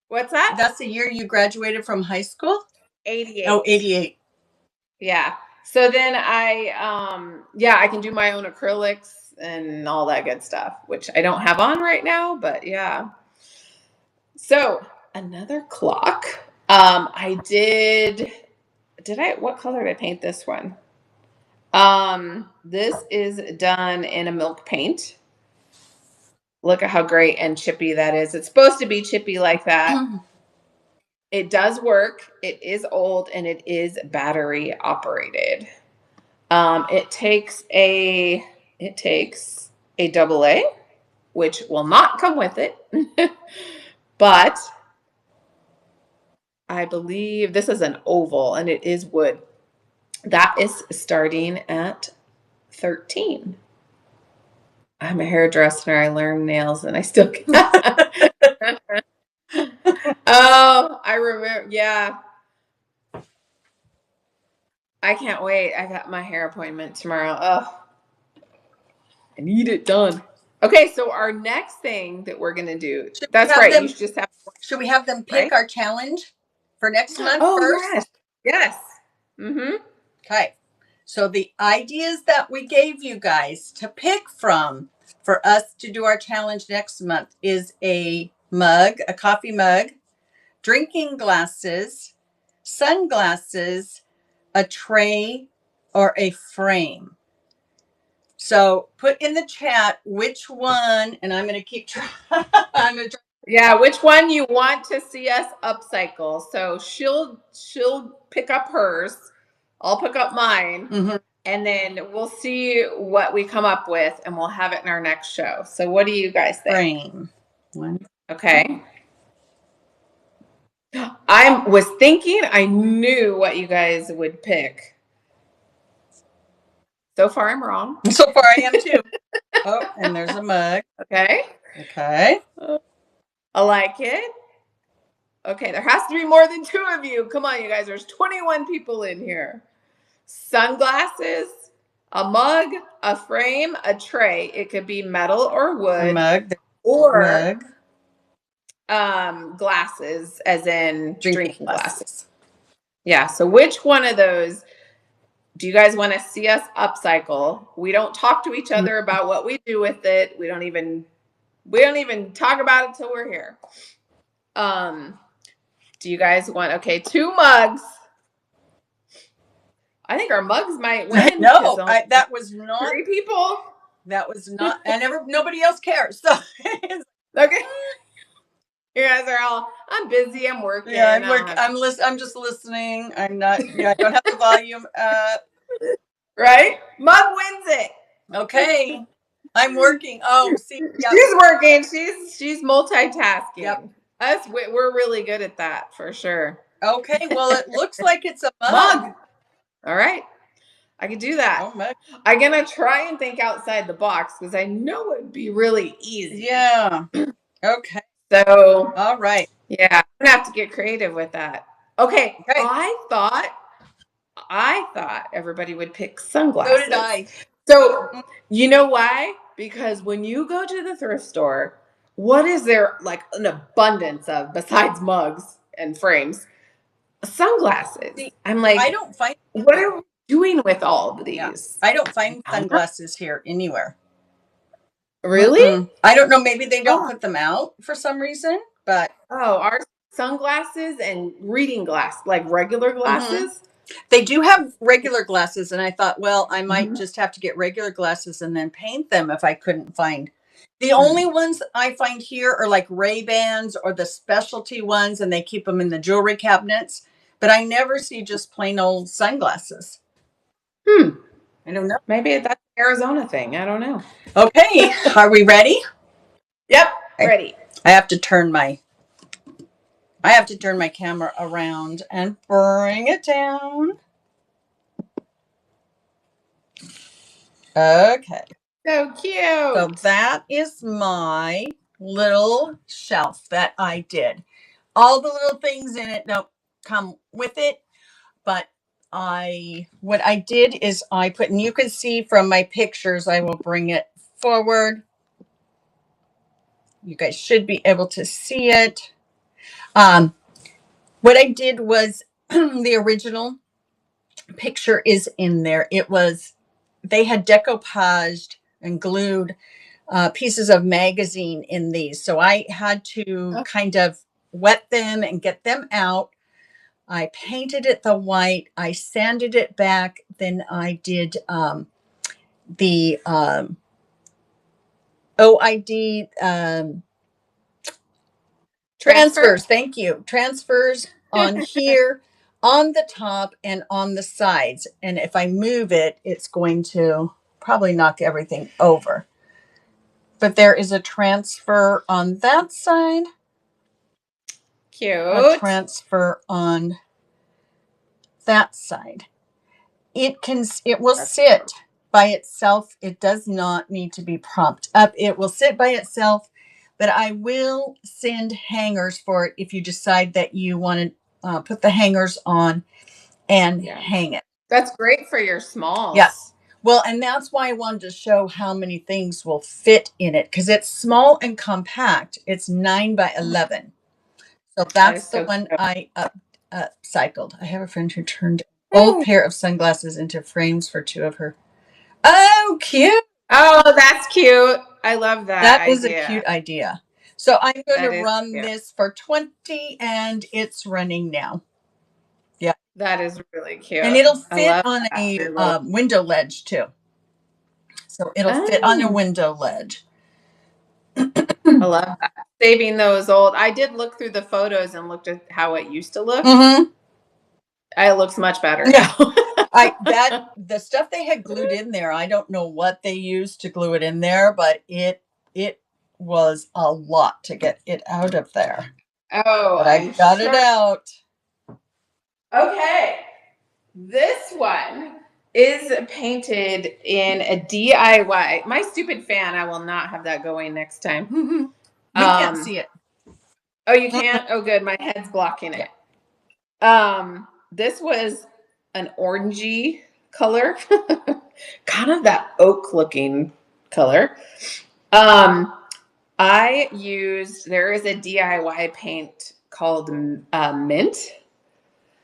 What's that? That's the year you graduated from high school? 88. Oh, 88. Yeah. So then I can do my own acrylics and all that good stuff, which I don't have on right now, but yeah. So another clock. What color did I paint this one? This is done in a milk paint. Look at how great and chippy that is. It's supposed to be chippy like that. It does work. It is old and it is battery operated. It takes a AA, which will not come with it, but I believe this is an oval and it is wood. That is starting at 13. I'm a hairdresser. I learned nails and I still can. Oh, I remember. Yeah. I can't wait. I got my hair appointment tomorrow. Oh, I need it done. Okay, so our next thing that we're going to do, that's right. You should just have. Should we have them pick our challenge for next month first? Yes. Yes. Mm-hmm. Okay. So the ideas that we gave you guys to pick from for us to do our challenge next month is a mug, a coffee mug, drinking glasses, sunglasses, a tray, or a frame. So put in the chat which one, and I'm going to keep trying. Yeah, which one you want to see us upcycle. So she'll pick up hers. I'll pick up mine. And then we'll see what we come up with and we'll have it in our next show. So what do you guys think? Frame. One. Okay. I was thinking I knew what you guys would pick. So far I'm wrong. So far I am too. Oh, and there's a mug. Okay. Okay. I like it. Okay, there has to be more than 2 of you. Come on, you guys. There's 21 people in here. Sunglasses, a mug, a frame, a tray. It could be metal or wood. A mug. Or glasses, as in drinking glasses. Yeah, so which one of those do you guys want to see us upcycle? We don't talk to each other about what we do with it. We don't even talk about it till we're here. Do you guys want 2 mugs? I think our mugs might win. No, that was not 3 people. That was not, and nobody else cares. So okay. You guys are all. I'm busy. I'm working. Yeah, I'm just listening. I'm not. Yeah, I don't have the volume up. Right. Mug wins it. Okay. I'm working. Oh, see, yeah. She's working. She's multitasking. Yep. We're really good at that for sure. Okay. Well, it looks like it's a mug. All right. I can do that. Oh, mug. I'm gonna try and think outside the box because I know it'd be really easy. Yeah. Okay. So. All right. Yeah, I'm gonna have to get creative with that. Okay. I thought everybody would pick sunglasses. So did I. So you know why? Because when you go to the thrift store, what is there like an abundance of besides mugs and frames? Sunglasses. I'm like, I don't find. What are we doing with all of these? Yeah. I don't find sunglasses here anywhere. Really? I don't know. Maybe they don't put them out for some reason, but. Our sunglasses and reading glass, like regular glasses. They do have regular glasses, and I thought, well, I might just have to get regular glasses and then paint them if I couldn't find. The only ones I find here are like Ray-Bans or the specialty ones, and they keep them in the jewelry cabinets. But I never see just plain old sunglasses. I don't know. Maybe that's an Arizona thing. I don't know. Okay. Are we ready? Yep. Ready. I have to turn my camera around and bring it down. Okay. So cute. So that is my little shelf that I did. All the little things in it don't come with it, but what I did is I put, and you can see from my pictures, I will bring it forward. You guys should be able to see it. What I did was the original picture is in there. They had decoupaged and glued pieces of magazine in these. So I had to kind of wet them and get them out. I painted it the white. I sanded it back. Then I did the OID transfers. Thank you. Transfers on here, on the top, and on the sides. And if I move it, it's going to probably knock everything over. But there is a transfer on that side. Cute. A transfer on that side. It will sit by itself. It does not need to be propped up. It will sit by itself, but I will send hangers for it if you decide that you want to put the hangers on and hang it. That's great for your smalls. Yes. Well, and that's why I wanted to show how many things will fit in it, because it's small and compact. It's 9 by 11. So that's the one I upcycled. I have a friend who turned an old pair of sunglasses into frames for 2 of her. Oh, cute. Oh, that's cute. I love that. That is a cute idea. So I'm going to run this for 20, and it's running now. Yeah. That is really cute. And it'll fit on a window ledge too. So it'll fit on a window ledge. I love that. Saving those old. I did look through the photos and looked at how it used to look. It looks much better now. The stuff they had glued in there, I don't know what they used to glue it in there, but it was a lot to get it out of there. Oh, but I got it out. Okay. This one is painted in a DIY. My stupid fan, I will not have that going next time. We can't see it. Oh, you can't? Oh, good. My head's blocking it. This was an orangey color, kind of that oak looking color. There is a DIY paint called Mint.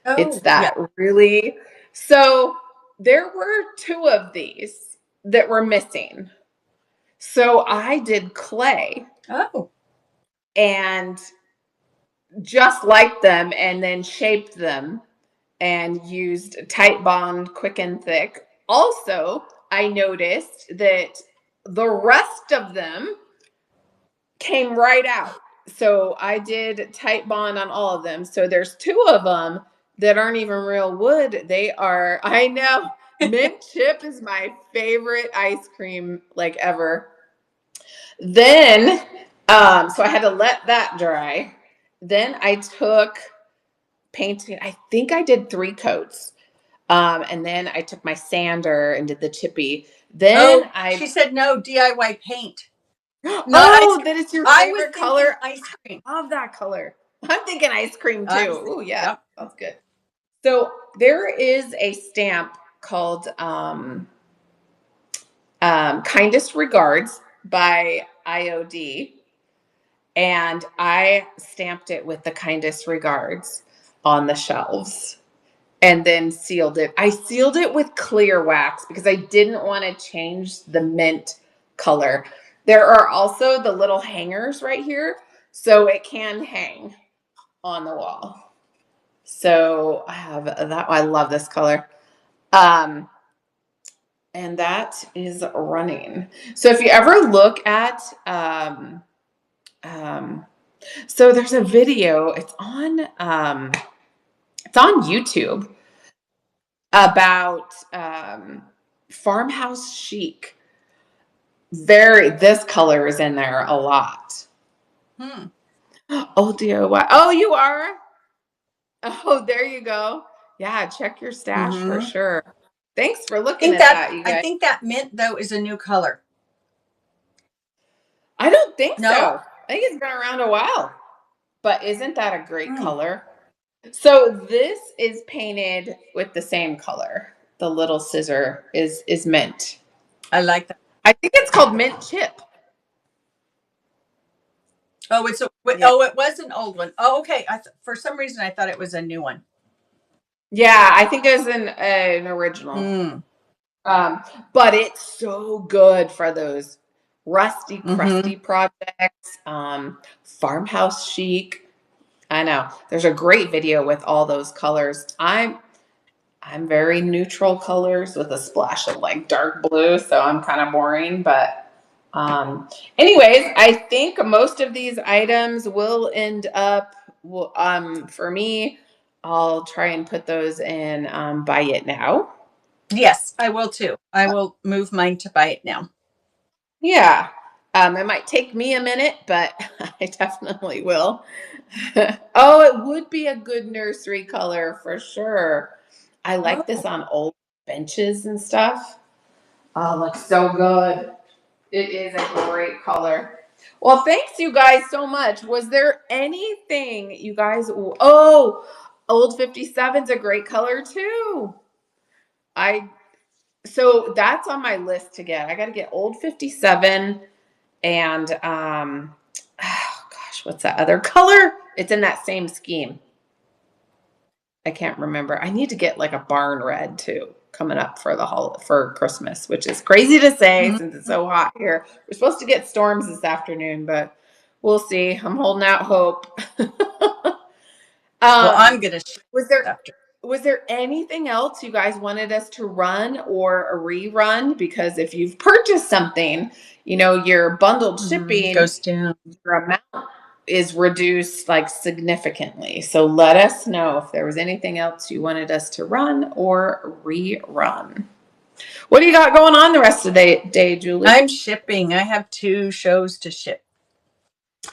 Oh, it's that really. So there were 2 of these that were missing. So I did clay. Oh. And just like them, and then shaped them and used Tight Bond Quick and Thick. Also, I noticed that the rest of them came right out. So I did Tight Bond on all of them. So there's 2 of them that aren't even real wood. They are, I know, mint chip is my favorite ice cream like ever. Then, so I had to let that dry. Then I took painting. I think I did 3 coats. And then I took my sander and did the chippy. Then she said no, DIY paint. That is your favorite color? Ice cream. I love that color. I'm thinking ice cream too. Oh yeah, that's good. So there is a stamp called Kindest Regards by IOD. And I stamped it with the kindest regards on the shelves and then sealed it. I sealed it with clear wax because I didn't want to change the mint color. There are also the little hangers right here, so it can hang on the wall. So I have that. I love this color. And that is running. So if you ever look at, so there's a video, it's on YouTube about farmhouse chic. This color is in there a lot. Oh, DIY. Oh, you are? Oh, there you go. Yeah, check your stash for sure. Thanks for looking at that, you guys. I think that mint, though, is a new color. I don't think so. I think it's been around a while. But isn't that a great color? So this is painted with the same color. The little scissor is mint. I like that. I think it's called mint chip. Oh, it's oh, it was an old one. Oh, okay. For some reason I thought it was a new one. Yeah, I think it was an original. But it's so good for those rusty, crusty projects. Farmhouse chic. I know. There's a great video with all those colors. I'm very neutral colors with a splash of like dark blue, so I'm kind of boring, but anyways, I think most of these items will end up for me, I'll try and put those in buy it now. Yes, I will too. I will move mine to buy it now. Yeah. It might take me a minute, but I definitely will. Oh, it would be a good nursery color for sure. I like this on old benches and stuff. Oh, looks so good. It is a great color. Well, thanks you guys so much. Was there anything you guys, oh, old 57's a great color too. So that's on my list to get. I got to get old 57 and oh gosh, what's that other color? It's in that same scheme. I can't remember. I need to get like a barn red too coming up for for Christmas, which is crazy to say since it's so hot here. We're supposed to get storms this afternoon, but we'll see. I'm holding out hope. Well, I'm gonna. Was there anything else you guys wanted us to run or a rerun? Because if you've purchased something, you know, your bundled shipping goes down. Your amount is reduced like significantly. So let us know if there was anything else you wanted us to run or rerun. What do you got going on the rest of the day, Julie? I'm shipping. I have 2 shows to ship.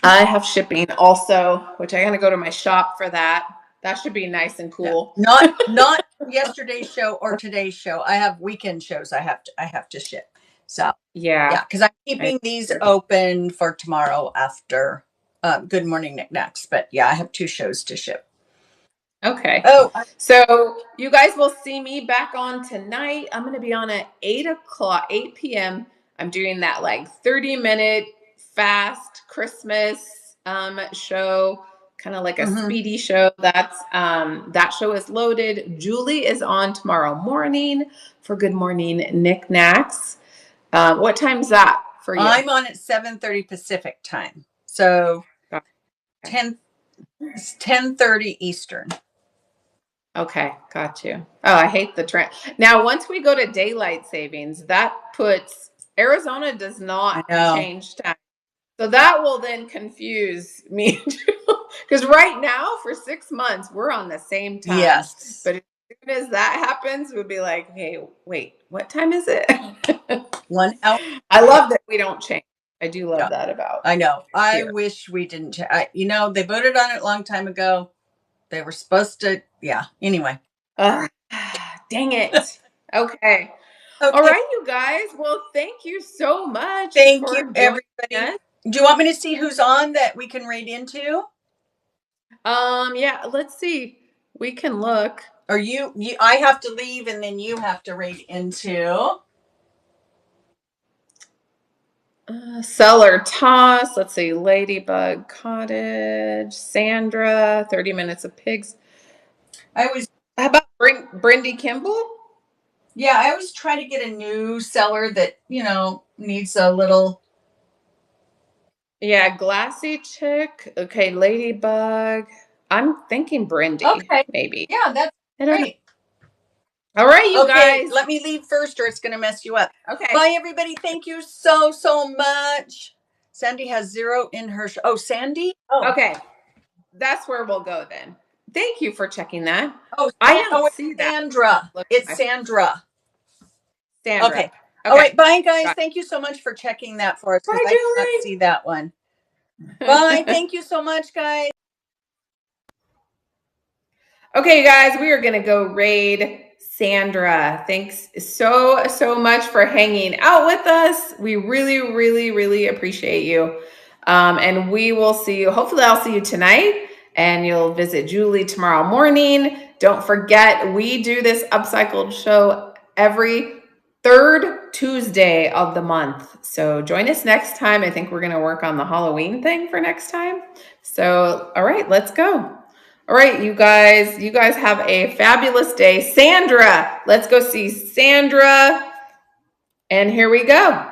I have shipping also, which I gotta go to my shop for that. That should be nice and cool. Yeah. Not yesterday's show or today's show. I have weekend shows I have to ship. So yeah, because I'm keeping these open for tomorrow after Good Morning Knickknacks. But yeah, I have 2 shows to ship. Okay. Oh, so you guys will see me back on tonight. I'm going to be on at 8 p.m. I'm doing that like 30-minute fast Christmas show, kind of like a speedy show. That show is loaded. Julie is on tomorrow morning for Good Morning Knickknacks. What time's that for you? I'm on at 7:30 Pacific time. So 10:30 Eastern. Okay, got you. Oh, I hate the trend. Now, once we go to daylight savings, that puts Arizona does not change time. So that will then confuse me because right now for 6 months we're on the same time. Yes. But as soon as that happens, we'll be like, hey, wait, what time is it? 1 hour. I love that we don't change. I do love that about. I know. I wish we didn't. You know, they voted on it a long time ago. They were supposed to. Yeah. Anyway. Dang it. Okay. All right, you guys. Well, thank you so much. Thank you, everybody. Do you want me to see who's on that we can raid into? Yeah. Let's see. We can look. Or you. I have to leave, and then you have to raid into. Seller Toss. Let's see. Ladybug Cottage. Sandra. 30 Minutes of Pigs. How about Brindy Kimball? Yeah, I always try to get a new seller that, you know, needs a little. Yeah, Glassy Chick. Okay, Ladybug. I'm thinking Brindy. Okay. Maybe. Yeah, that's great. All right, you guys. Let me leave first or it's going to mess you up. Okay. Bye, everybody. Thank you so much. Sandy has 0 in her. Oh, Sandy? Oh. Okay. That's where we'll go then. Thank you for checking that. Oh, I don't see that. Sandra. It's Sandra. Sandra. Okay. All right. Bye, guys. Thank you so much for checking that for us. Bye, Julie. I cannot see that one. Bye. Thank you so much, guys. Okay, you guys, we are going to go raid Sandra. Thanks so much for hanging out with us. We really appreciate you. And we will see you. Hopefully I'll see you tonight and you'll visit Julie tomorrow morning. Don't forget, we do this Upcycled show every third Tuesday of the month. So join us next time. I think we're going to work on the Halloween thing for next time. So, all right, let's go. All right, you guys have a fabulous day. Sandra, let's go see Sandra. And here we go.